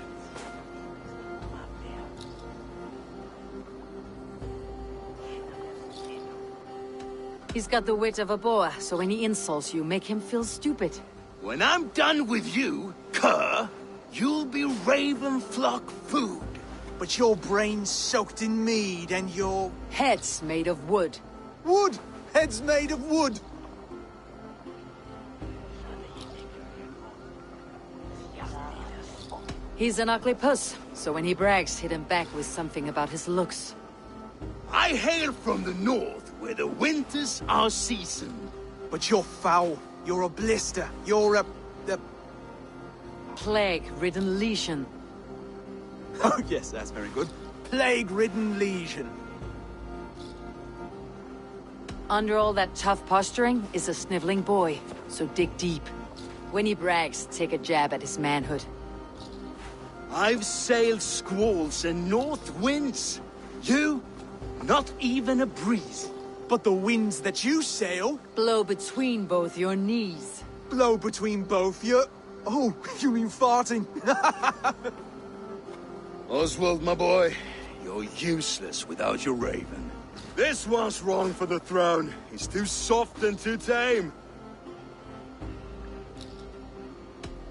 He's got the wit of a boa, so when he insults you, make him feel stupid. When I'm done with you, cur, you'll be raven flock food. But your brain's soaked in mead and your... Head's made of wood. Wood! Head's made of wood! He's an ugly puss, so when he brags, hit him back with something about his looks. I hail from the north, where the winters are seasoned. But you're foul. You're a blister. You're a... Plague-ridden legion. Oh, yes, that's very good. Plague-ridden legion. Under all that tough posturing is a sniveling boy, so dig deep. When he brags, take a jab at his manhood. I've sailed squalls and north winds. You, not even a breeze. But the winds that you sail... Blow between both your knees. Blow between both your... Oh, you mean farting? Oswald, my boy, You're useless without your raven. This one's wrong for the throne. He's too soft and too tame.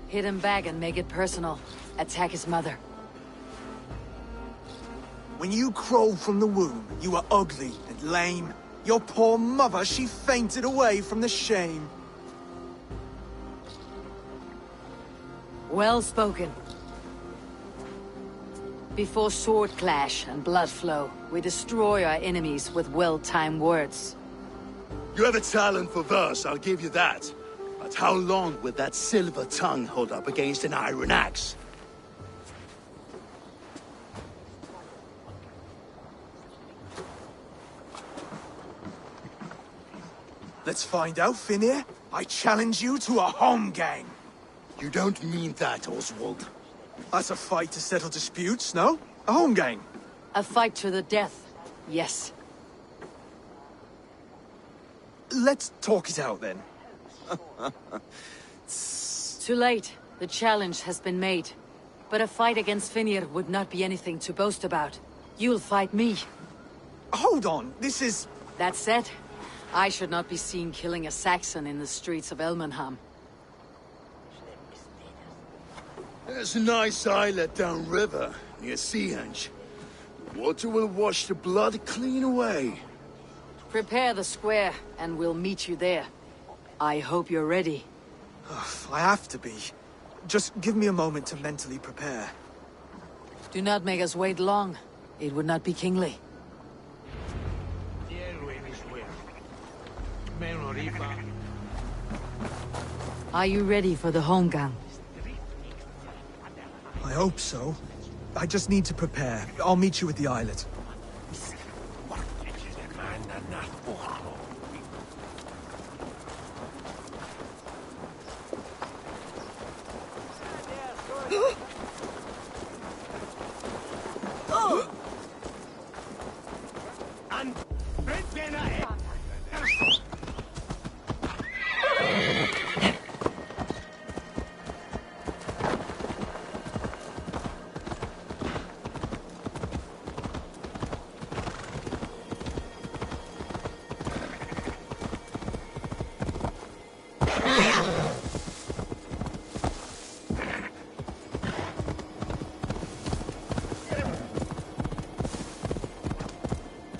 Hit him back and make it personal. Attack his mother. When you crawled from the womb, you were ugly and lame. Your poor mother, she fainted away from the shame. Well spoken. Before sword clash and blood flow, we destroy our enemies with well-timed words. You have a talent for verse, I'll give you that. But how long will that silver tongue hold up against an iron axe? Let's find out, Finir. I challenge you to a home gang. You don't mean that, Oswald. That's a fight to settle disputes, no? A home gang. A fight to the death, yes. Let's talk it out, then. Too late. The challenge has been made. But a fight against Finir would not be anything to boast about. You'll fight me. Hold on, this is... That said, I should not be seen killing a Saxon in the streets of Elmenham. There's a nice islet downriver, near Seahenge. Water will wash the blood clean away. Prepare the square, and we'll meet you there. I hope you're ready. I have to be. Just give me a moment to mentally prepare. Do not make us wait long. It would not be kingly. Are you ready for the home gang? I hope so. I just need to prepare. I'll meet you at the islet.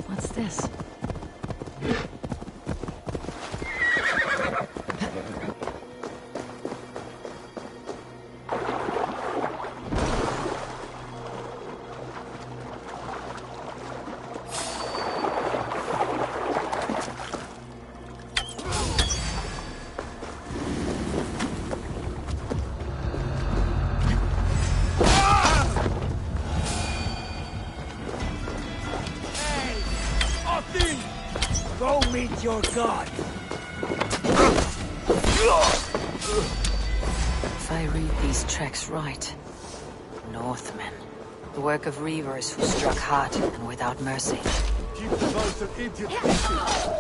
What's this? Go meet your god. If I read these tracks right, Northmen. The work of reavers who struck hard and without mercy. Keep the most of idiot pieces.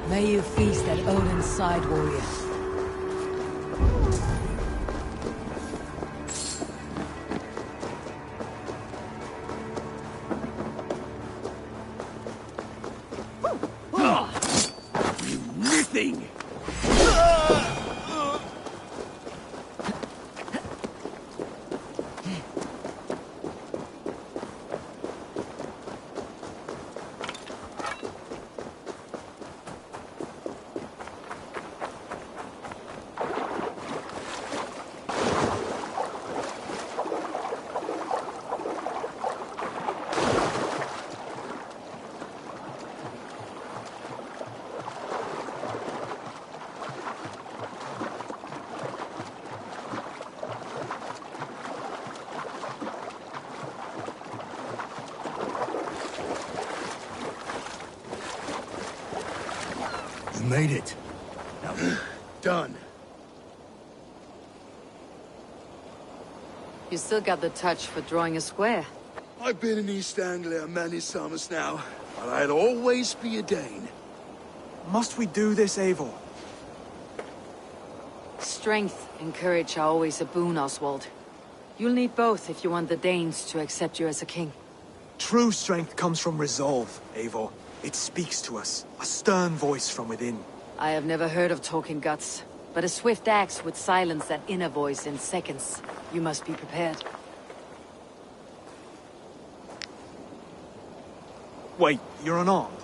May you feast at Odin's side, warrior. Nothing! made it. Now, done. You still got the touch for drawing a square. I've been in East Anglia many summers now, but I'll always be a Dane. Must we do this, Eivor? Strength and courage are always a boon, Oswald. You'll need both if you want the Danes to accept you as a king. True strength comes from resolve, Eivor. It speaks to us, a stern voice from within. I have never heard of talking guts, but a swift axe would silence that inner voice in seconds. You must be prepared. Wait, you're unarmed?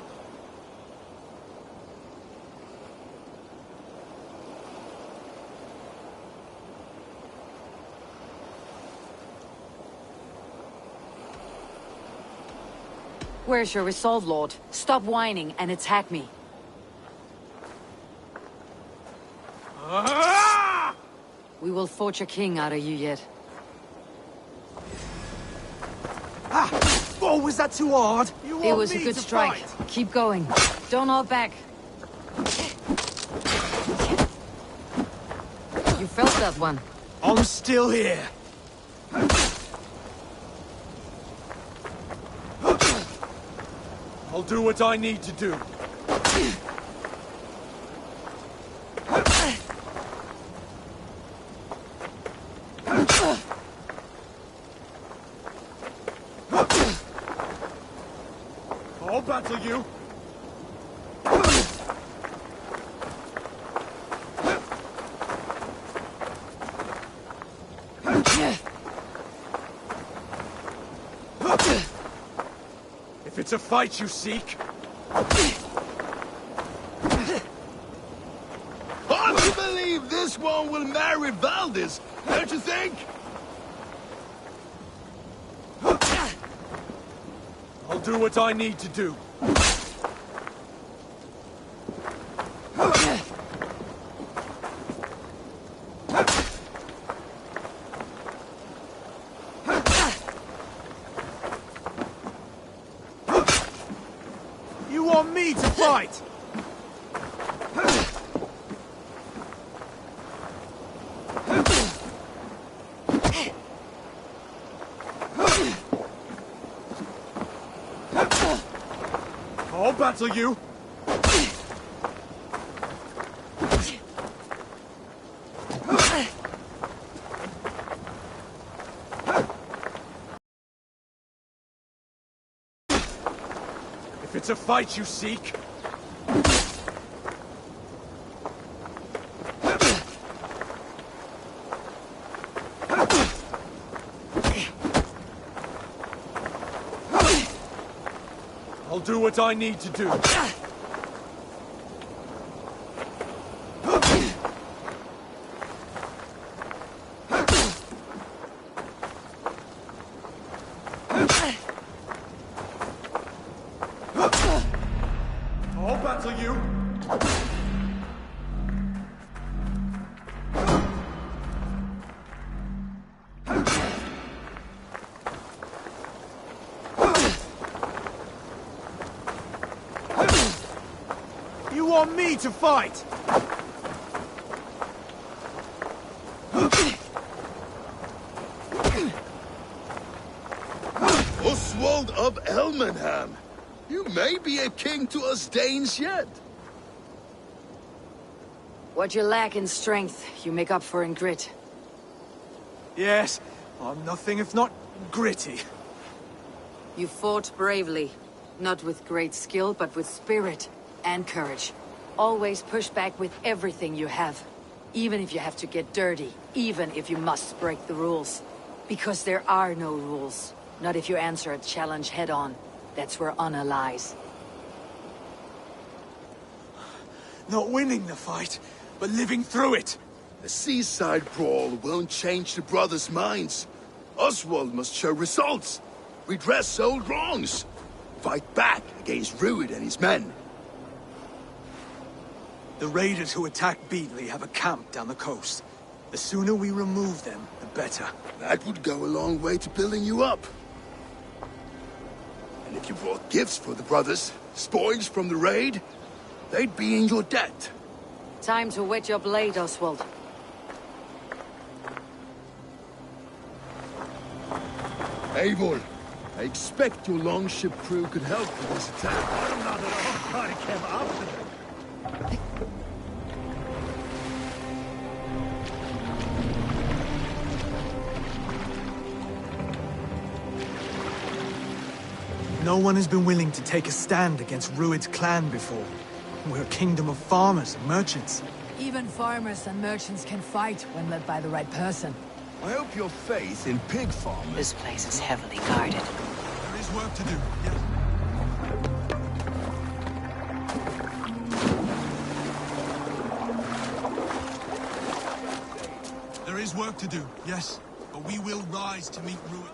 Where's your resolve, Lord? Stop whining and attack me. We will forge a king out of you yet. Oh, was that too hard? It was a good strike. Keep going. Don't hold back. You felt that one. I'm still here. I'll do what I need to do. I'll battle you. If it's a fight you seek... Hard to believe this one will marry Valdis, don't you think? I'll do what I need to do. You want me to fight? I'll battle you. If it's a fight you seek... I'll do what I need to do. I'll battle you. You want me to fight? Oswald of Elmenham! You may be a king to us Danes yet. What you lack in strength, you make up for in grit. Yes, I'm nothing if not gritty. You fought bravely. Not with great skill, but with spirit and courage. Always push back with everything you have. Even if you have to get dirty. Even if you must break the rules. Because there are no rules. Not if you answer a challenge head-on. That's where honor lies. Not winning the fight, but living through it. A seaside brawl won't change the brothers' minds. Oswald must show results. Redress old wrongs. Fight back against Rued and his men. The raiders who attacked Beatley have a camp down the coast. The sooner we remove them, the better. That would go a long way to building you up. And if you brought gifts for the brothers, spoils from the raid, they'd be in your debt. Time to wet your blade, Oswald. Eivor, I expect your longship crew could help with this attack. I'm not at all trying to come after them. No one has been willing to take a stand against Rued's clan before. We're a kingdom of farmers and merchants. Even farmers and merchants can fight when led by the right person. I hope your faith in pig farmers... This place is heavily guarded. There is work to do, yes. There is work to do, yes. But we will rise to meet Rued.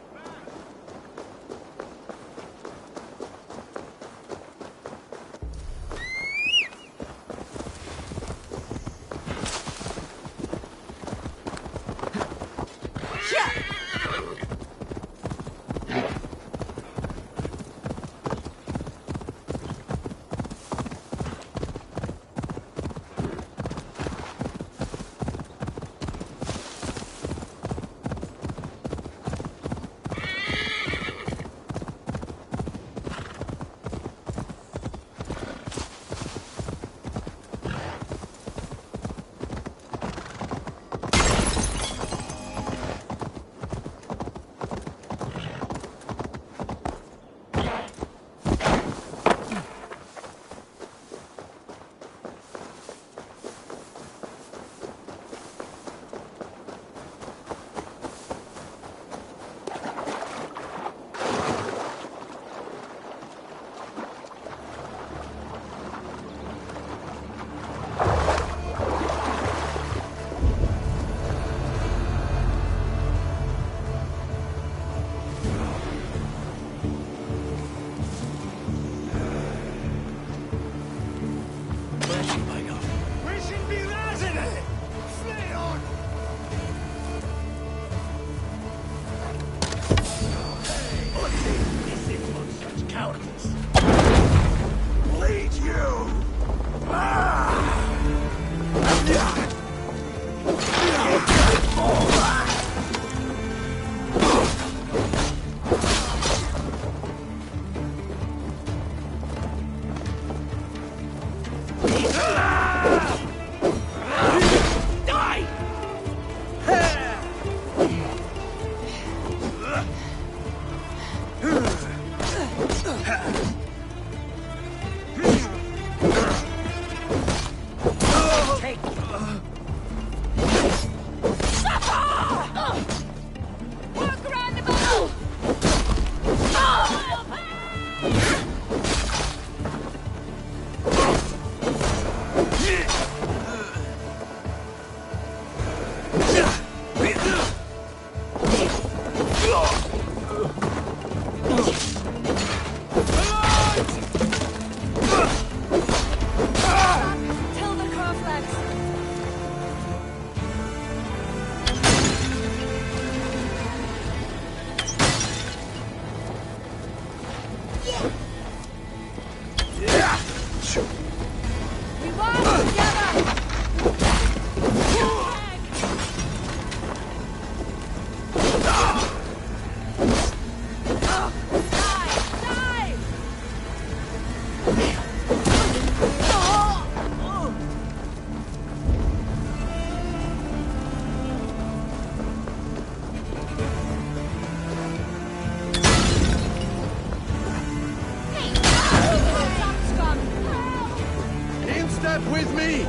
With me!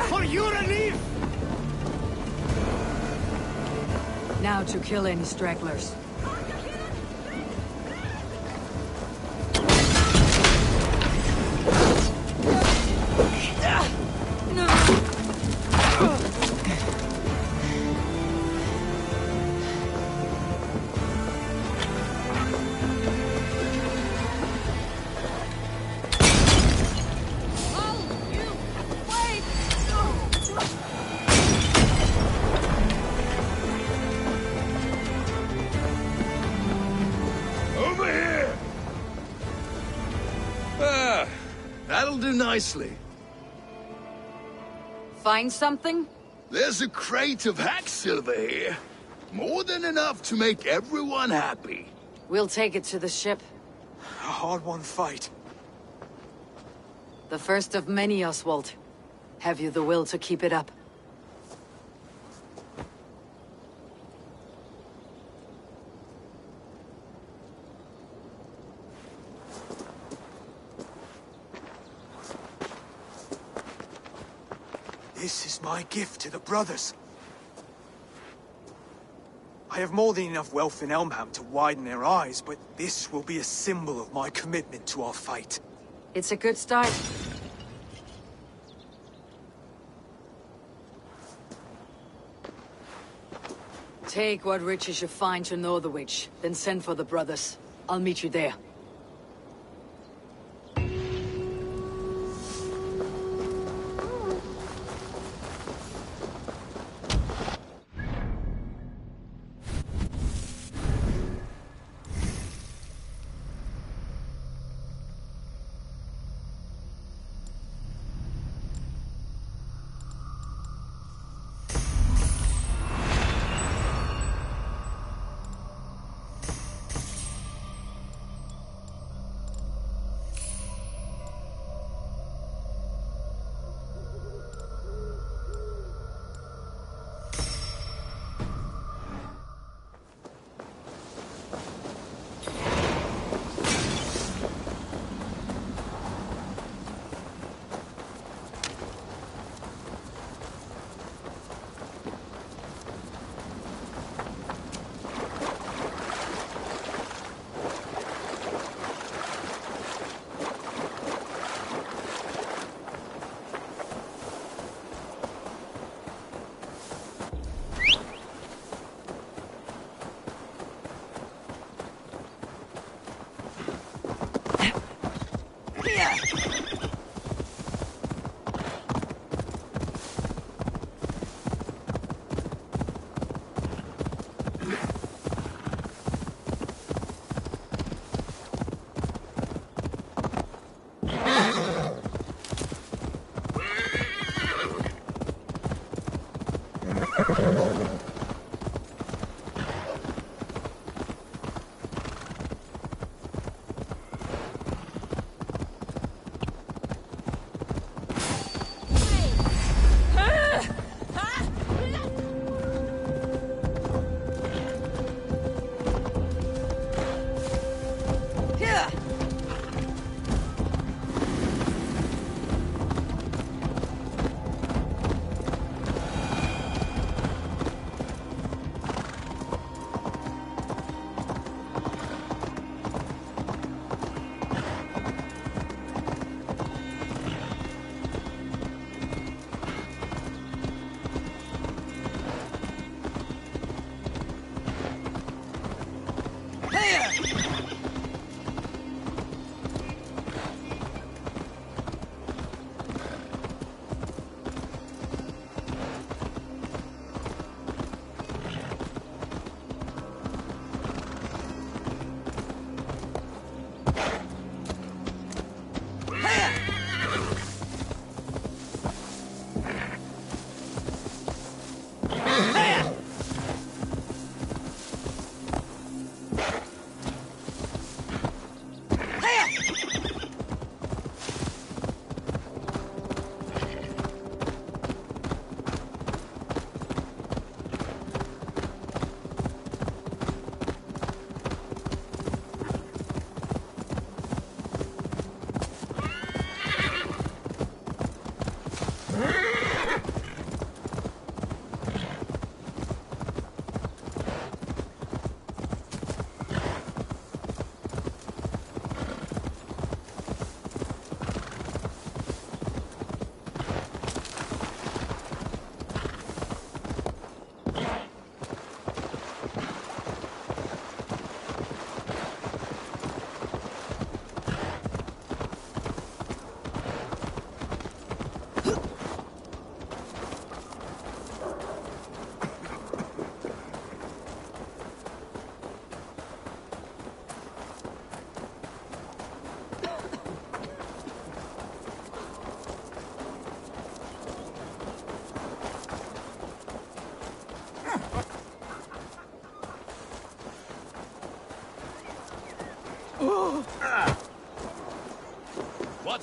For your relief! Now to kill any stragglers. Over here! Ah, that'll do nicely. Find something? There's a crate of hack silver here. More than enough to make everyone happy. We'll take it to the ship. A hard-won fight. The first of many, Oswald. Have you the will to keep it up? This is my gift to the brothers. I have more than enough wealth in Elmham to widen their eyes, but this will be a symbol of my commitment to our fight. It's a good start. Take what riches you find to Northwich, then send for the brothers. I'll meet you there.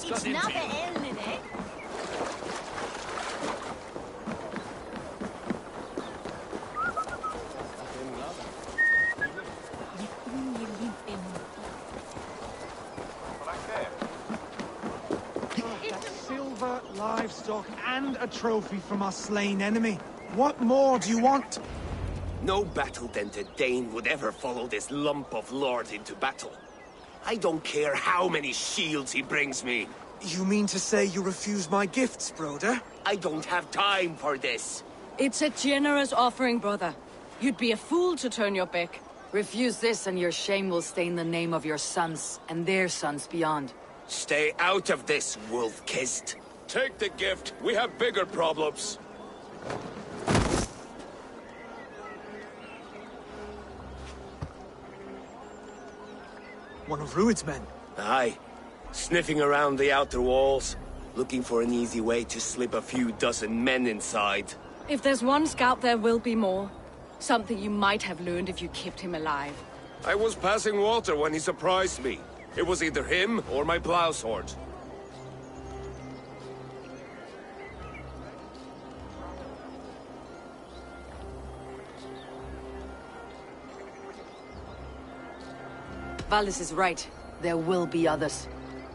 It's not the Elnene. Silver, livestock, and a trophy from our slain enemy. What more do you want? No battle-dented Dane would ever follow this lump of lord into battle. I don't care how many shields he brings me. You mean to say you refuse my gifts, Broder? I don't have time for this. It's a generous offering, brother. You'd be a fool to turn your back. Refuse this and your shame will stain the name of your sons and their sons beyond. Stay out of this, wolf-kissed. Take the gift. We have bigger problems. One of Rued's men. Aye. Sniffing around the outer walls. Looking for an easy way to slip a few dozen men inside. If there's one scout, there will be more. Something you might have learned if you kept him alive. I was passing water when he surprised me. It was either him or my plow sword. Valis is right. There will be others.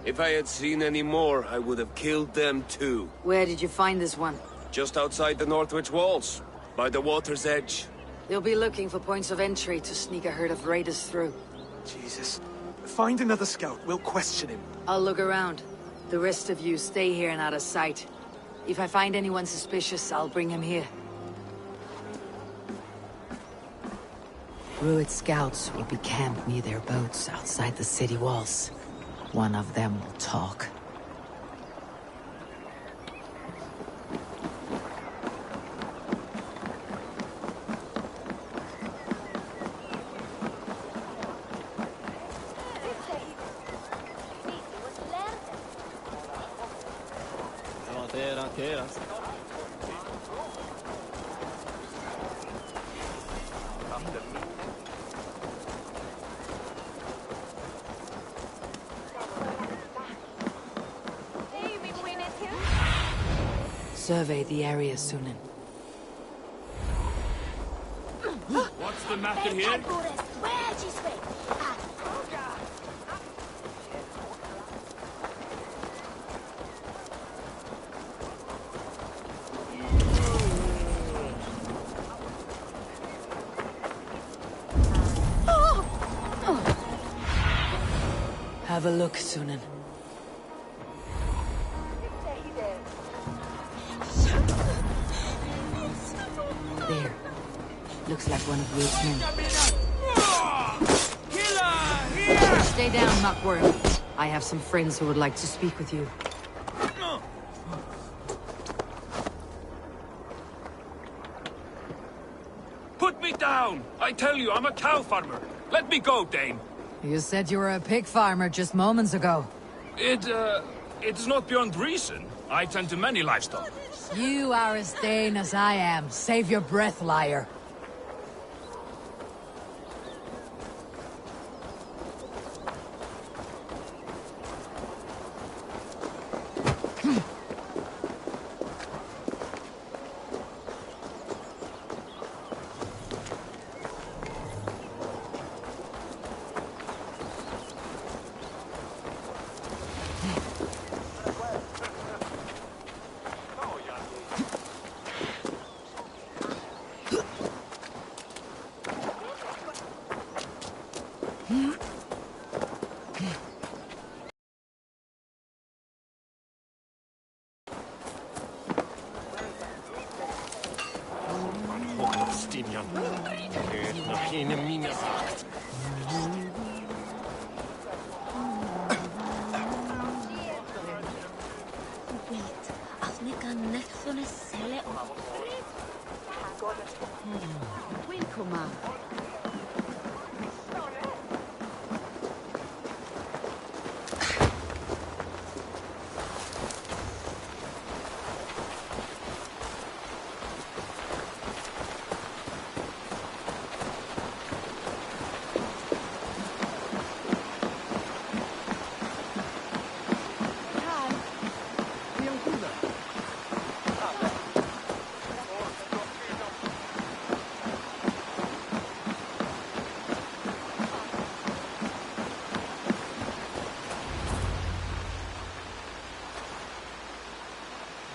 If I had seen any more, I would have killed them too. Where did you find this one? Just outside the Northwich walls, by the water's edge. They'll be looking for points of entry to sneak a herd of raiders through. Jesus. Find another scout. We'll question him. I'll look around. The rest of you stay here and out of sight. If I find anyone suspicious, I'll bring him here. Rued scouts will be camped near their boats outside the city walls. One of them will talk. Survey the area, Sunan. What's the matter here? Have a look, Sunan. There. Looks like one of Rued's men. Stay down, Muckworm. I have some friends who would like to speak with you. Put me down! I tell you, I'm a cow farmer. Let me go, Dane. You said you were a pig farmer just moments ago. It is not beyond reason. I tend to many livestock. You are as Dane as I am. Save your breath, liar.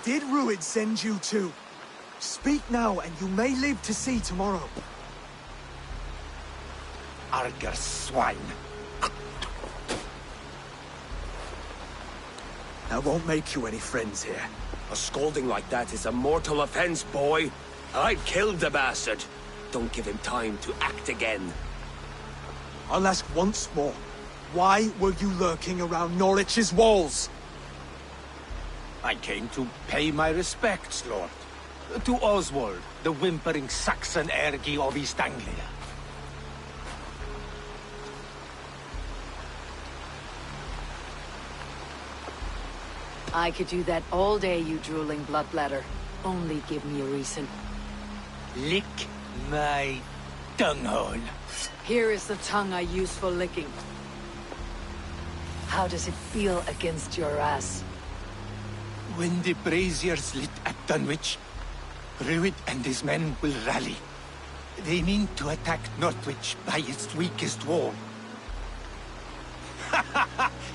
did Ruid send you to? Speak now, and you may live to see tomorrow. Arger swine. I won't make you any friends here. A scolding like that is a mortal offense, boy. I killed the bastard. Don't give him time to act again. I'll ask once more. Why were you lurking around Norwich's walls? I came to pay my respects, Lord. To Oswald, the whimpering Saxon ergi of East Anglia. I could do that all day, you drooling bloodbladder. Only give me a reason. Lick my tonguehole. Here is the tongue I use for licking. How does it feel against your ass? When the braziers lit at Dunwich, Ruid and his men will rally. They mean to attack Northwich by its weakest wall.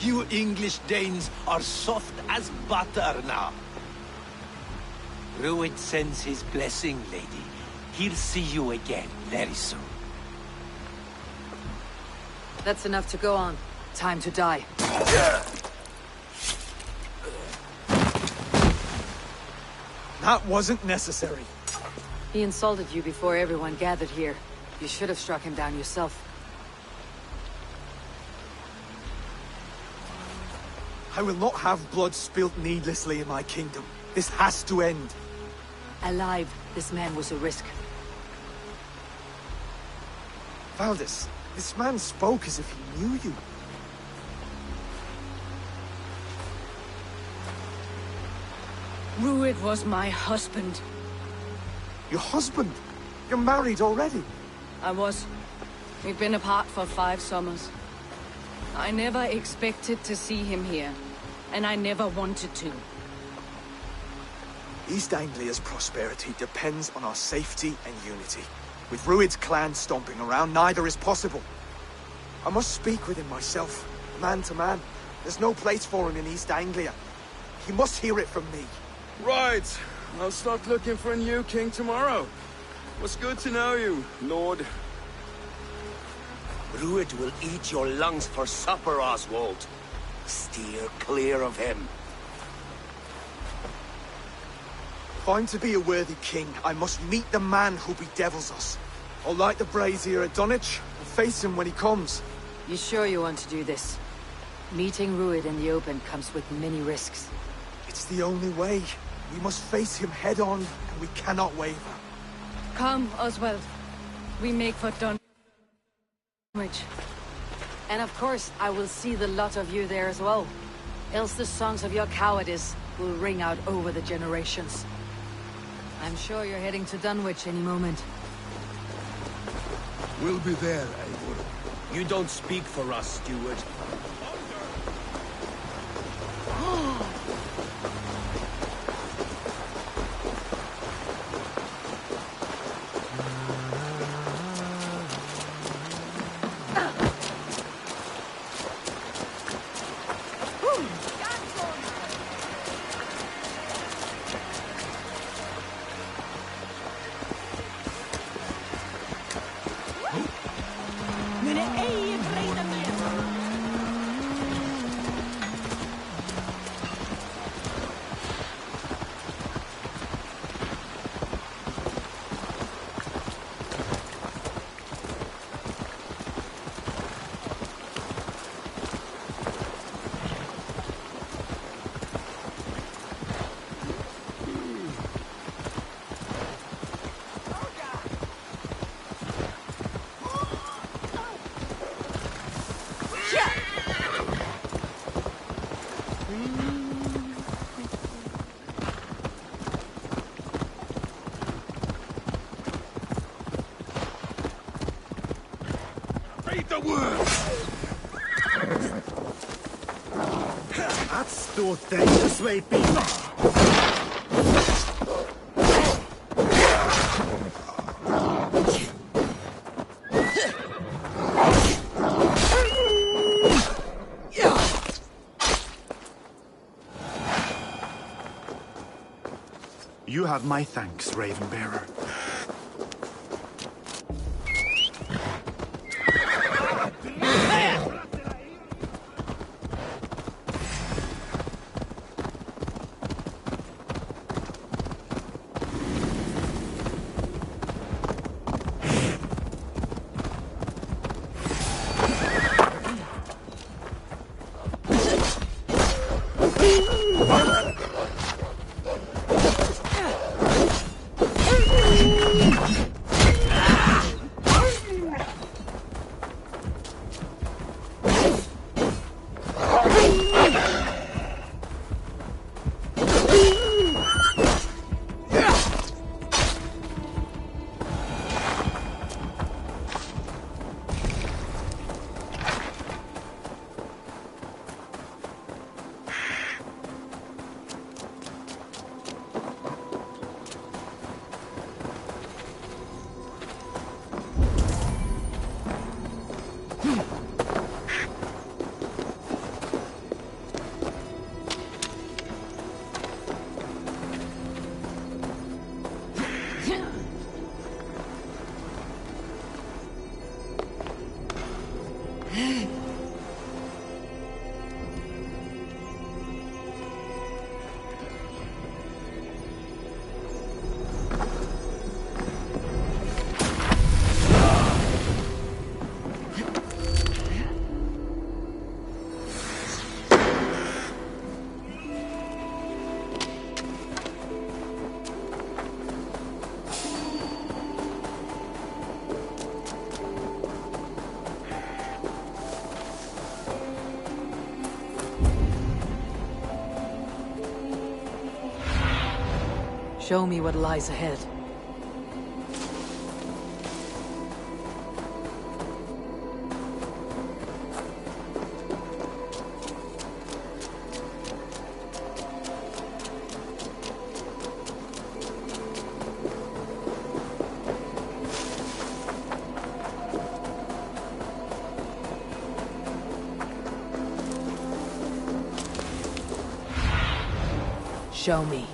You English Danes are soft as butter now. Ruid sends his blessing, lady. He'll see you again very soon. That's enough to go on. Time to die. That wasn't necessary. He insulted you before everyone gathered here. You should have struck him down yourself. I will not have blood spilt needlessly in my kingdom. This has to end. Alive, this man was a risk. Valdis, this man spoke as if he knew you. Ruid was my husband. Your husband? You're married already? I was. We've been apart for 5 summers. I never expected to see him here, and I never wanted to. East Anglia's prosperity depends on our safety and unity. With Ruid's clan stomping around, neither is possible. I must speak with him myself, man to man. There's no place for him in East Anglia. He must hear it from me. Right. I'll start looking for a new king tomorrow. Was good to know you, Lord. Ruid will eat your lungs for supper, Oswald. Steer clear of him. If I'm to be a worthy king, I must meet the man who bedevils us. I'll light the brazier at Dunwich and face him when he comes. You sure you want to do this? Meeting Ruid in the open comes with many risks. It's the only way. We must face him head on, and we cannot waver. Come, Oswald. We make for Dunwich. And of course, I will see the lot of you there as well. Else the songs of your cowardice will ring out over the generations. I'm sure you're heading to Dunwich any moment. We'll be there, Eivor. You don't speak for us, steward. The word! Att stort dig och svep in. You have my thanks, Ravenbearer. Show me what lies ahead. Show me.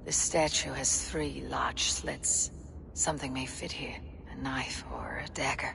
The statue has 3 large slits. Something may fit here. A knife or a dagger.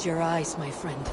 Guard your eyes, my friend.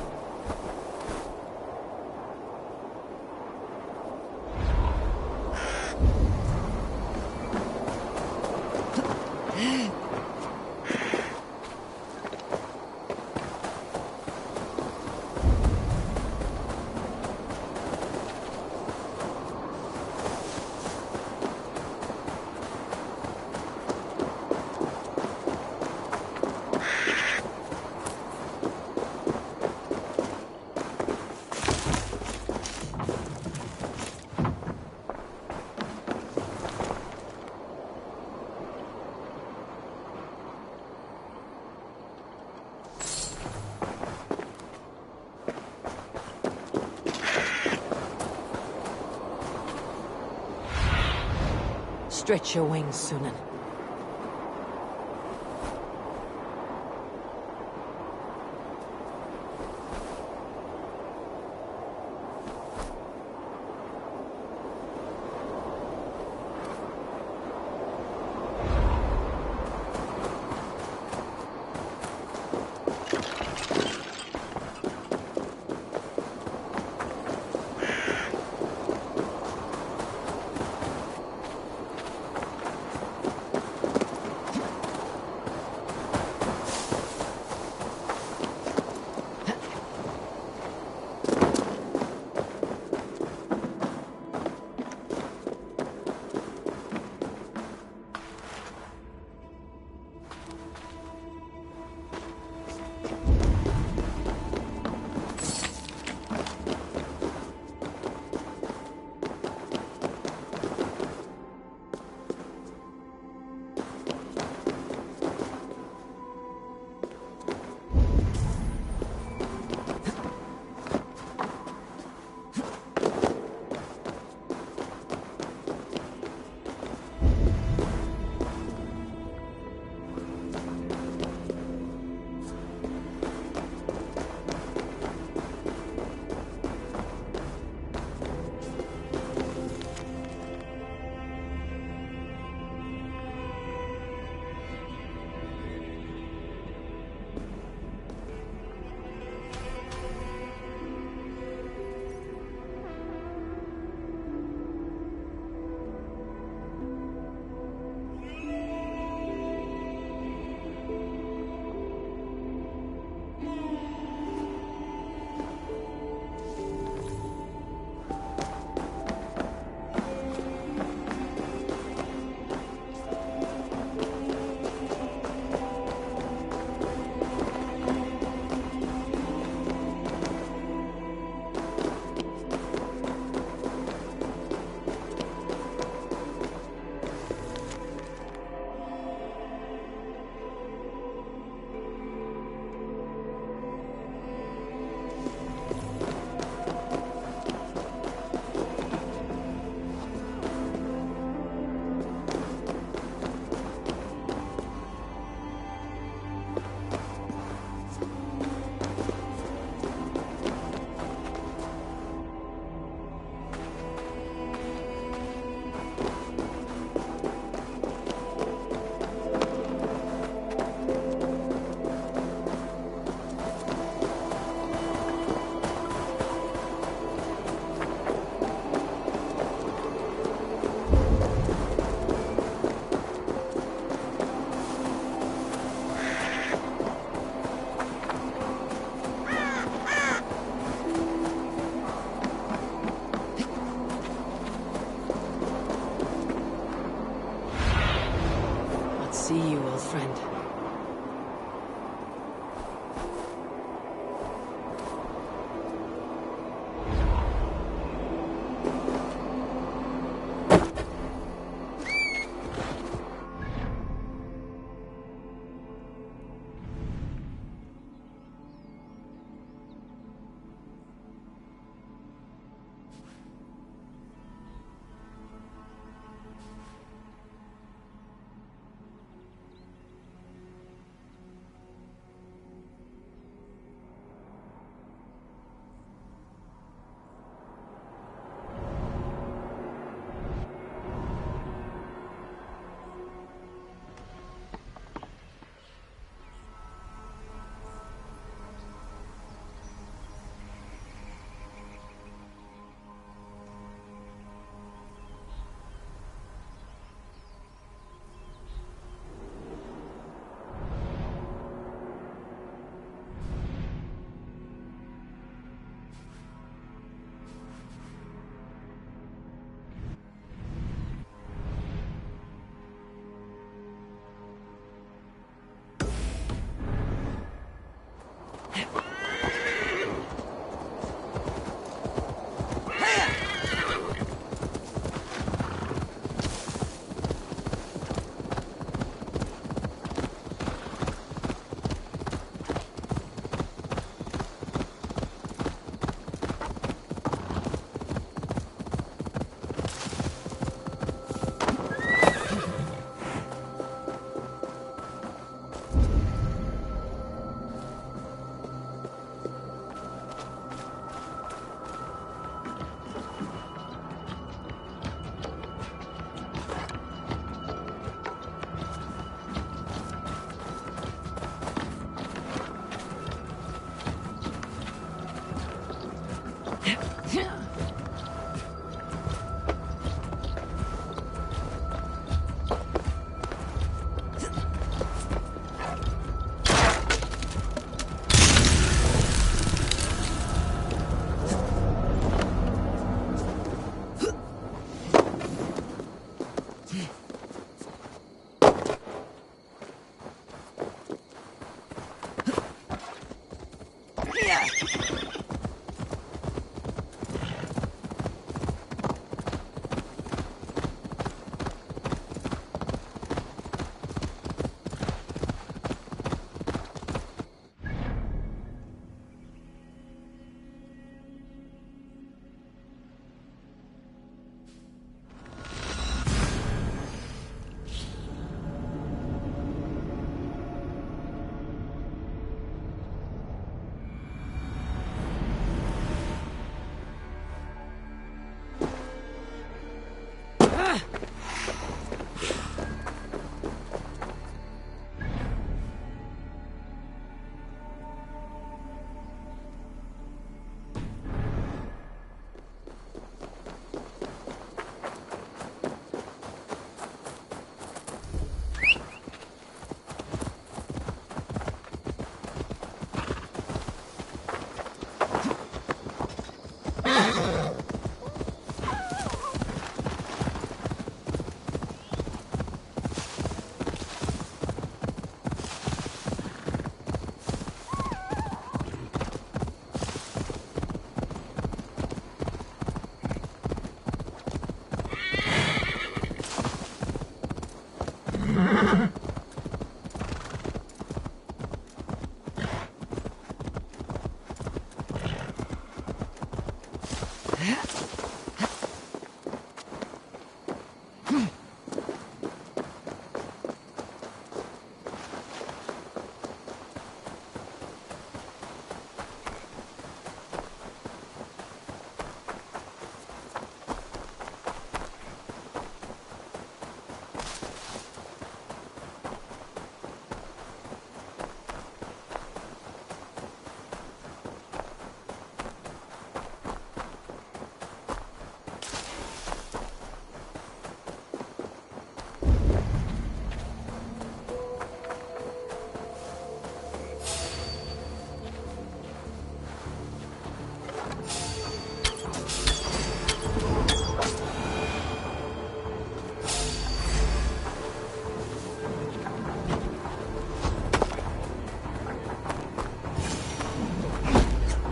Stretch your wings, Sunan.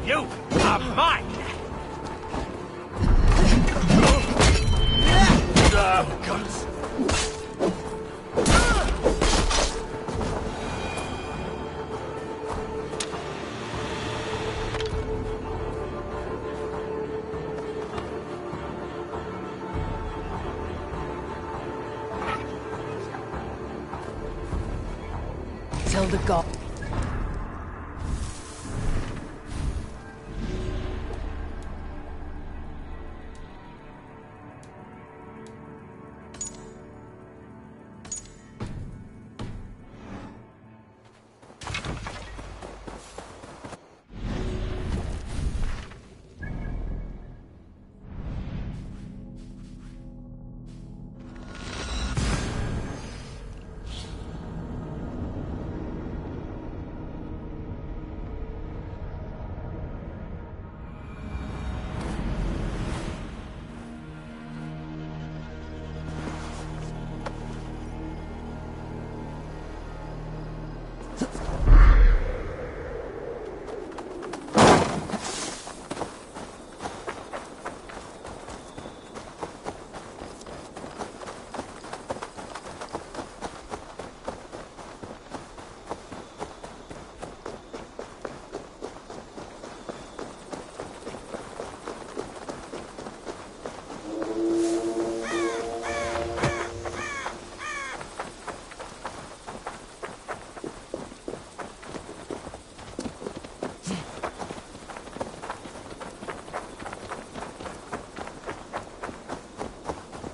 You are mine! Guts. Tell the god.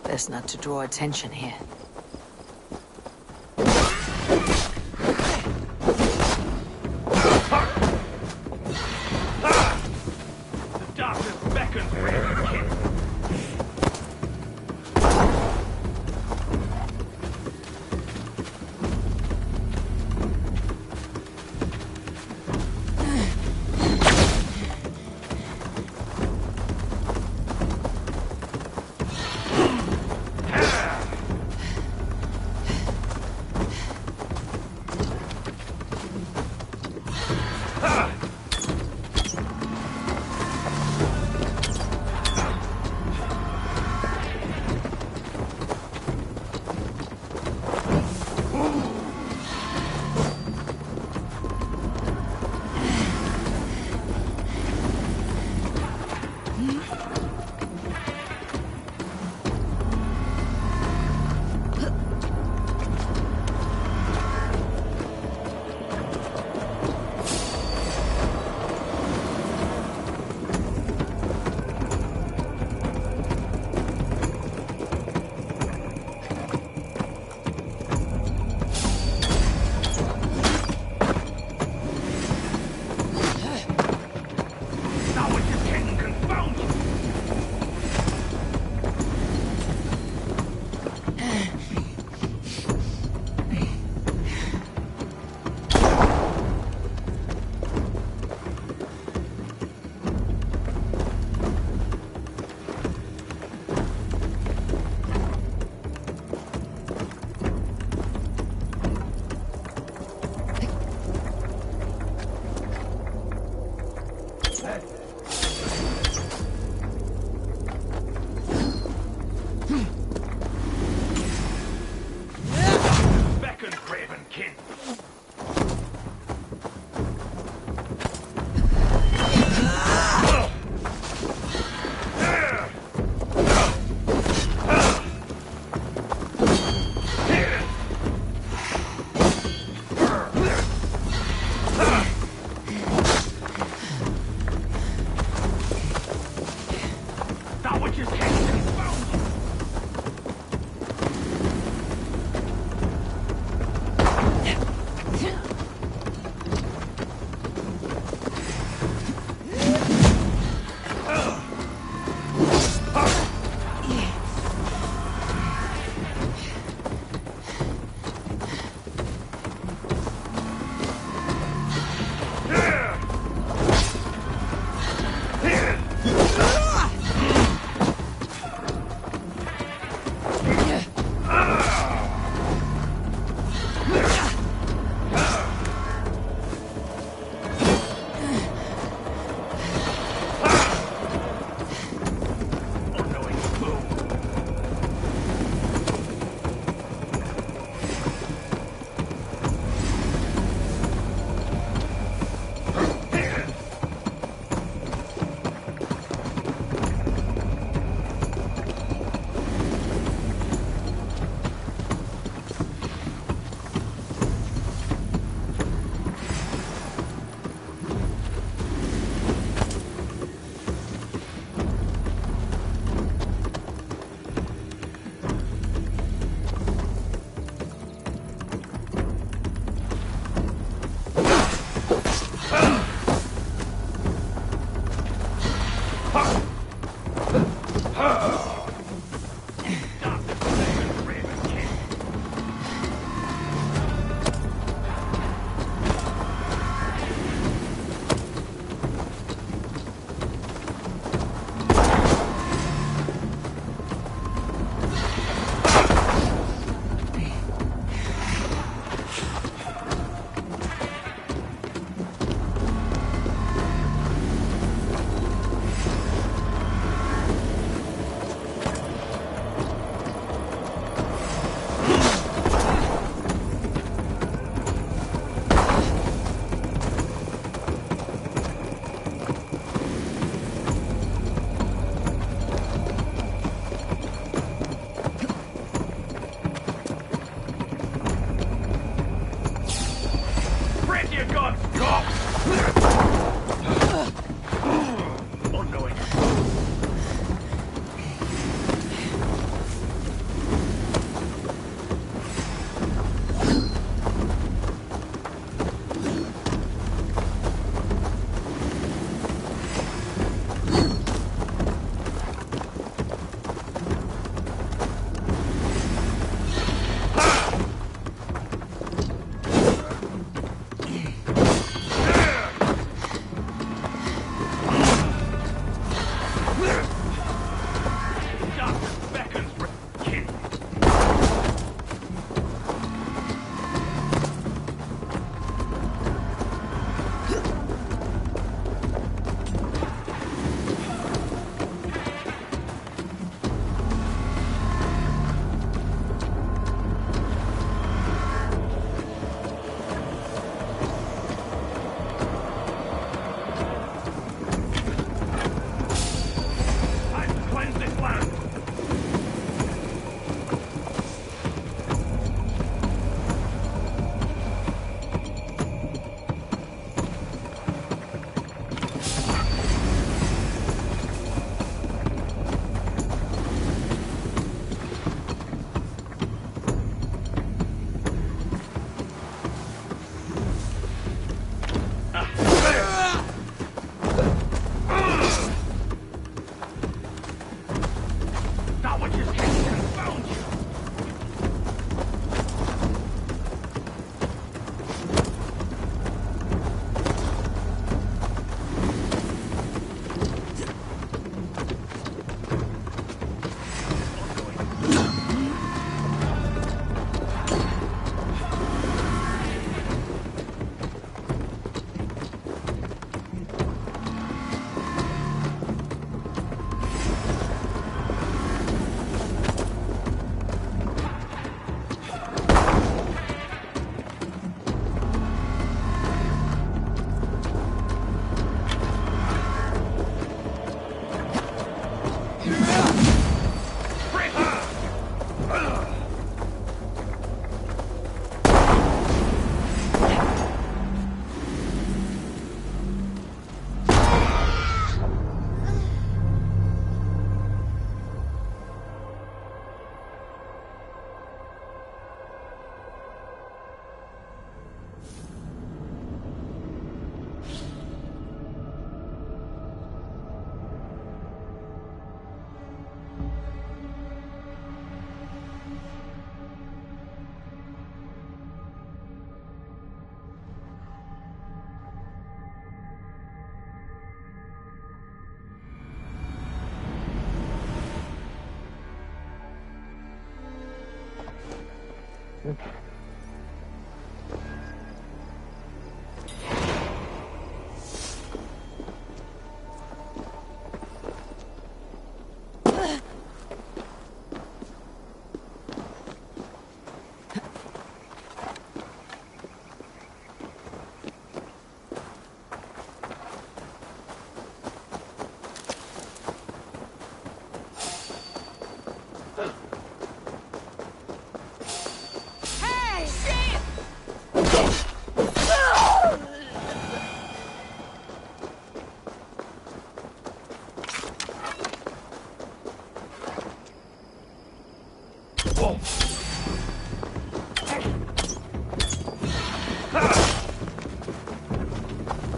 Best not to draw attention here. The darkness beckons for every kid.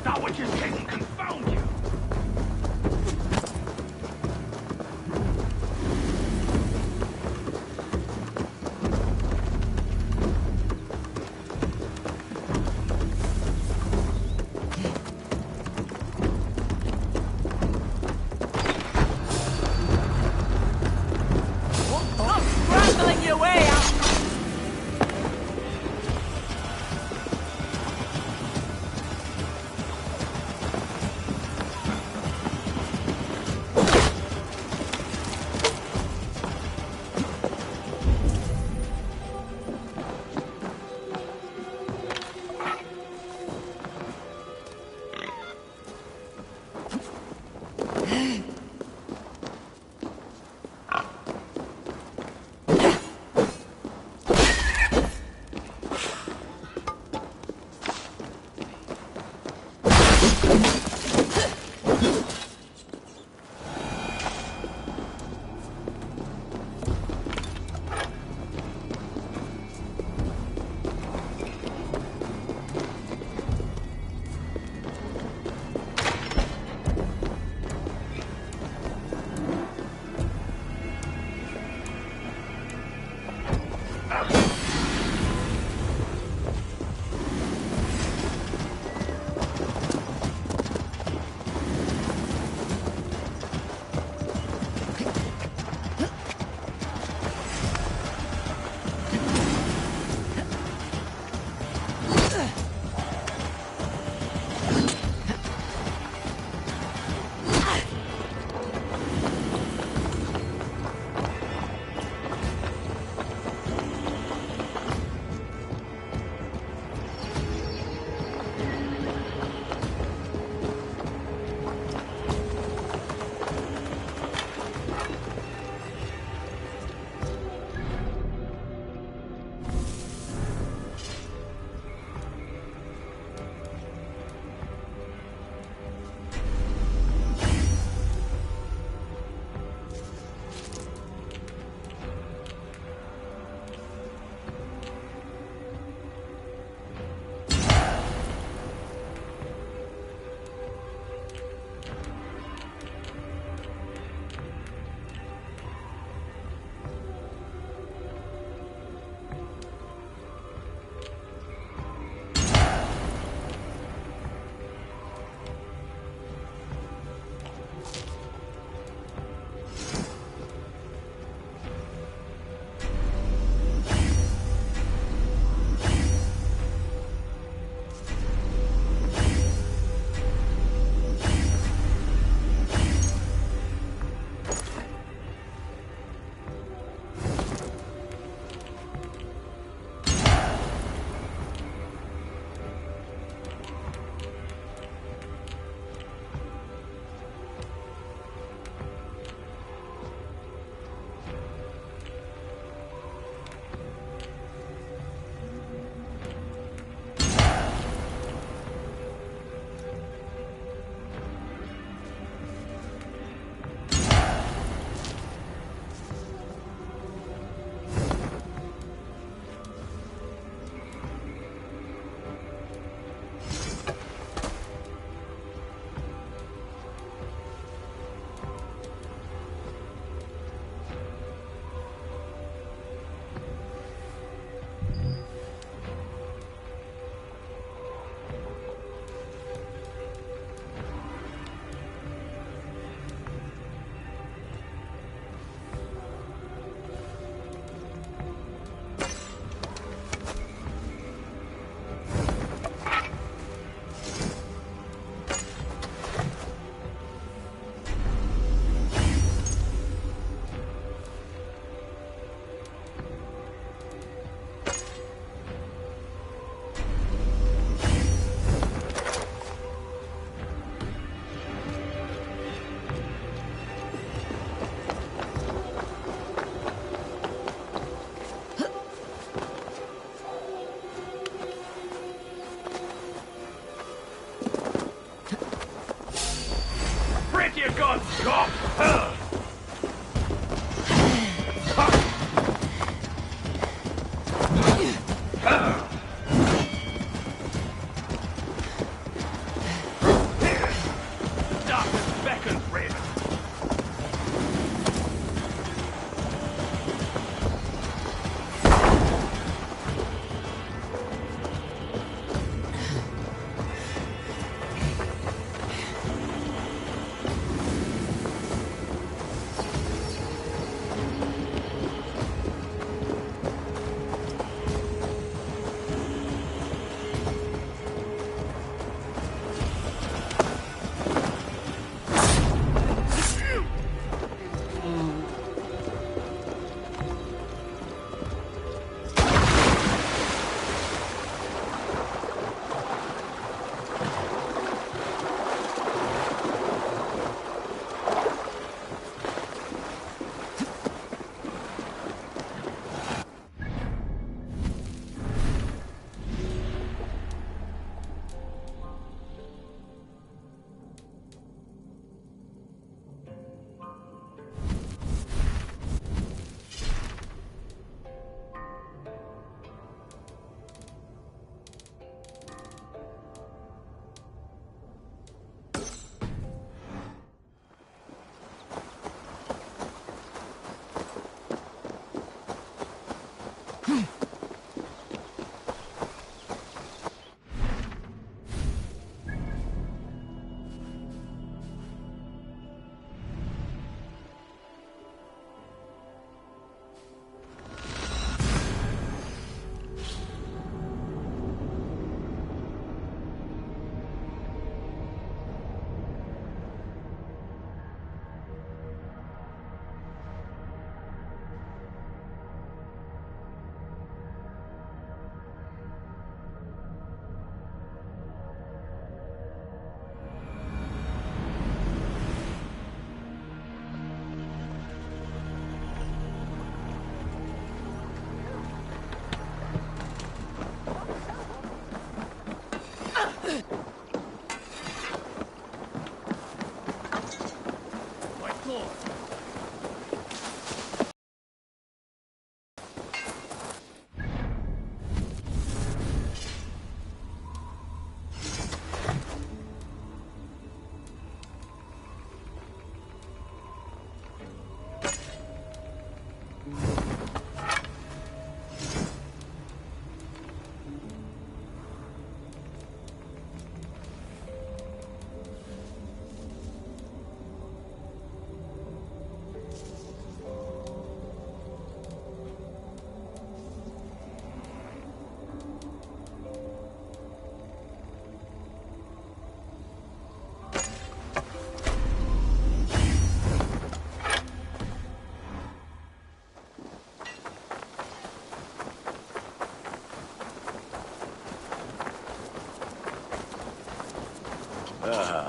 That which is hidden, confound you! Scrambling your way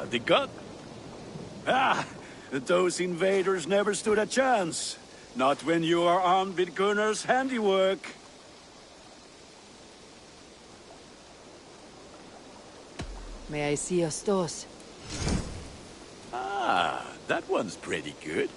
The gut? Ah, those invaders never stood a chance. Not when you are armed with Gunnar's handiwork. May I see your stores? Ah, that one's pretty good.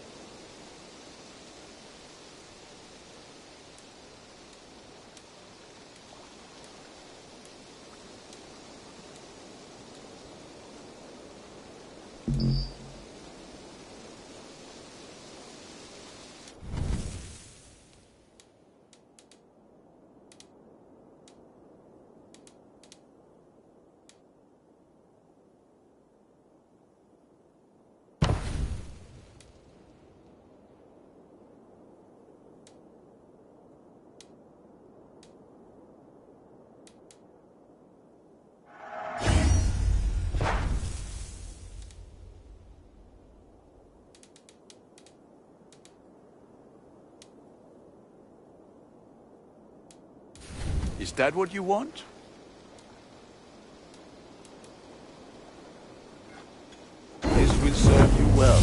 Is that what you want? This will serve you well.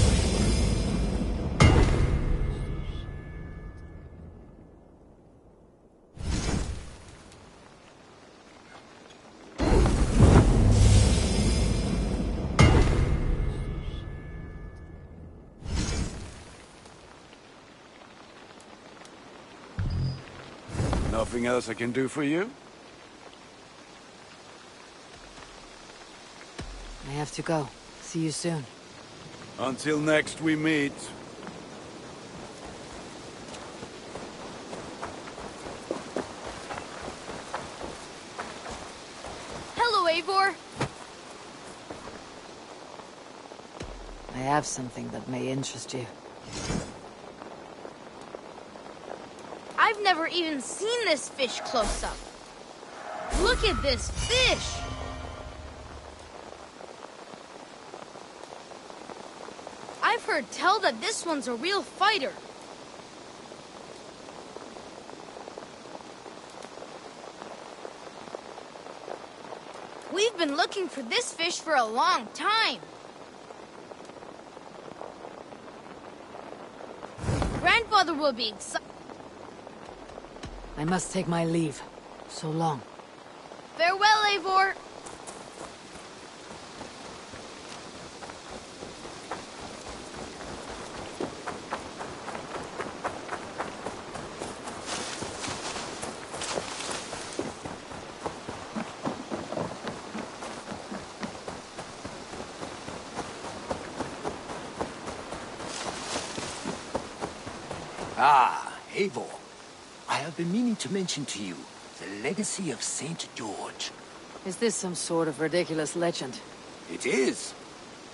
Nothing else I can do for you? I have to go. See you soon. Until next we meet. Hello, Eivor. I have something that may interest you. I've never even seen this fish close up. Look at this fish! I've heard tell that this one's a real fighter. We've been looking for this fish for a long time. Grandfather will be excited. I must take my leave. So long. Farewell, Eivor. Ah, Eivor. I have been meaning to mention to you the legacy of Saint George. Is this some sort of ridiculous legend? It is.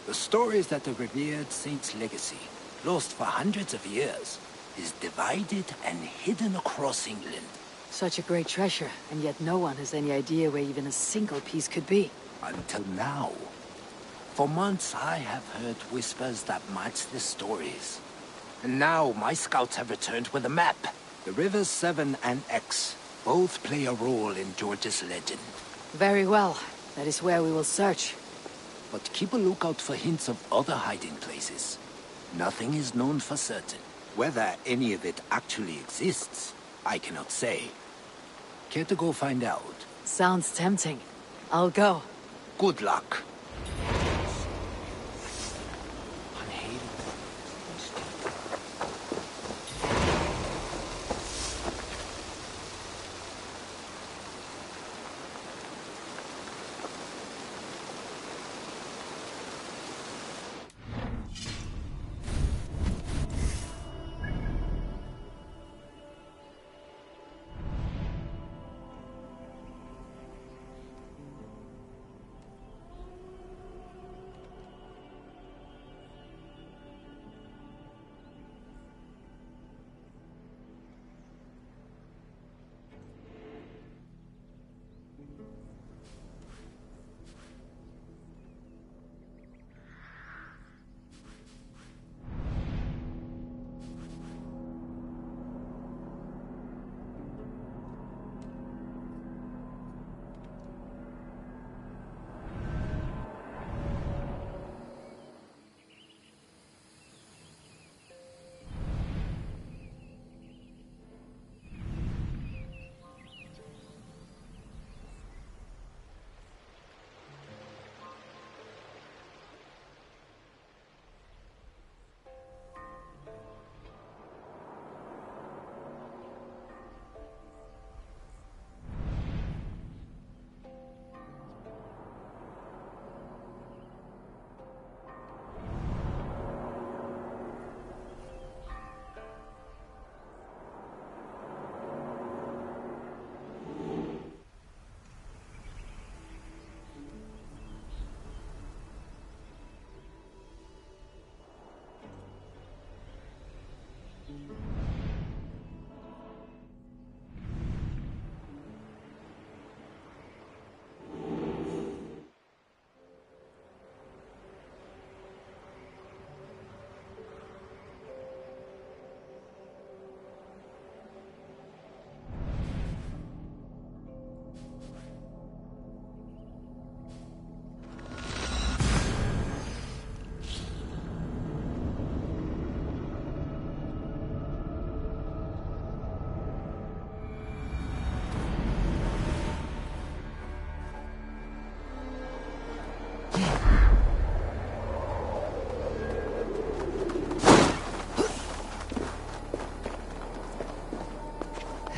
The story is that the revered saint's legacy, lost for hundreds of years, is divided and hidden across England. Such a great treasure, and yet no one has any idea where even a single piece could be. Until now. For months I have heard whispers that match the stories. And now my scouts have returned with a map. The rivers Severn and Exe both play a role in George's legend. Very well. That is where we will search. But keep a lookout for hints of other hiding places. Nothing is known for certain. Whether any of it actually exists, I cannot say. Care to go find out? Sounds tempting. I'll go. Good luck.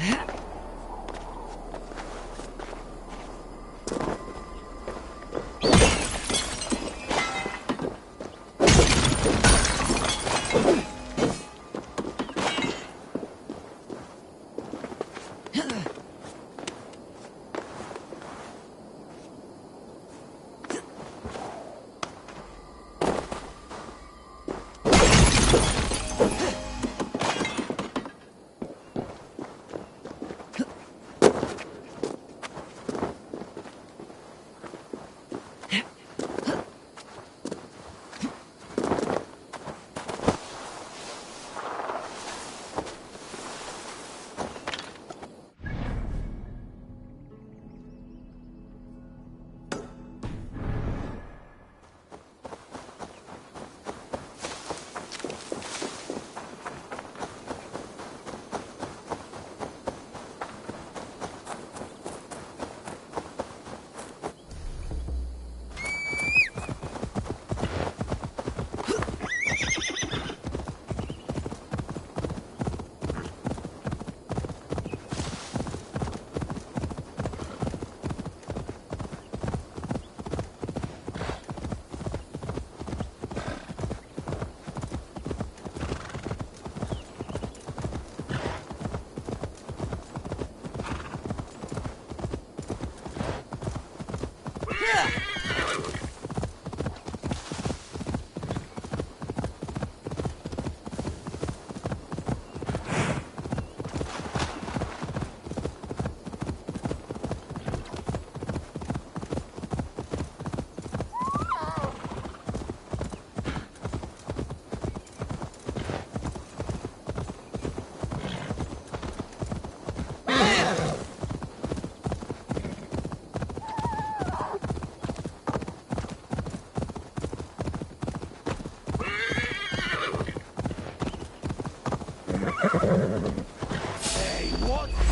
Hey, what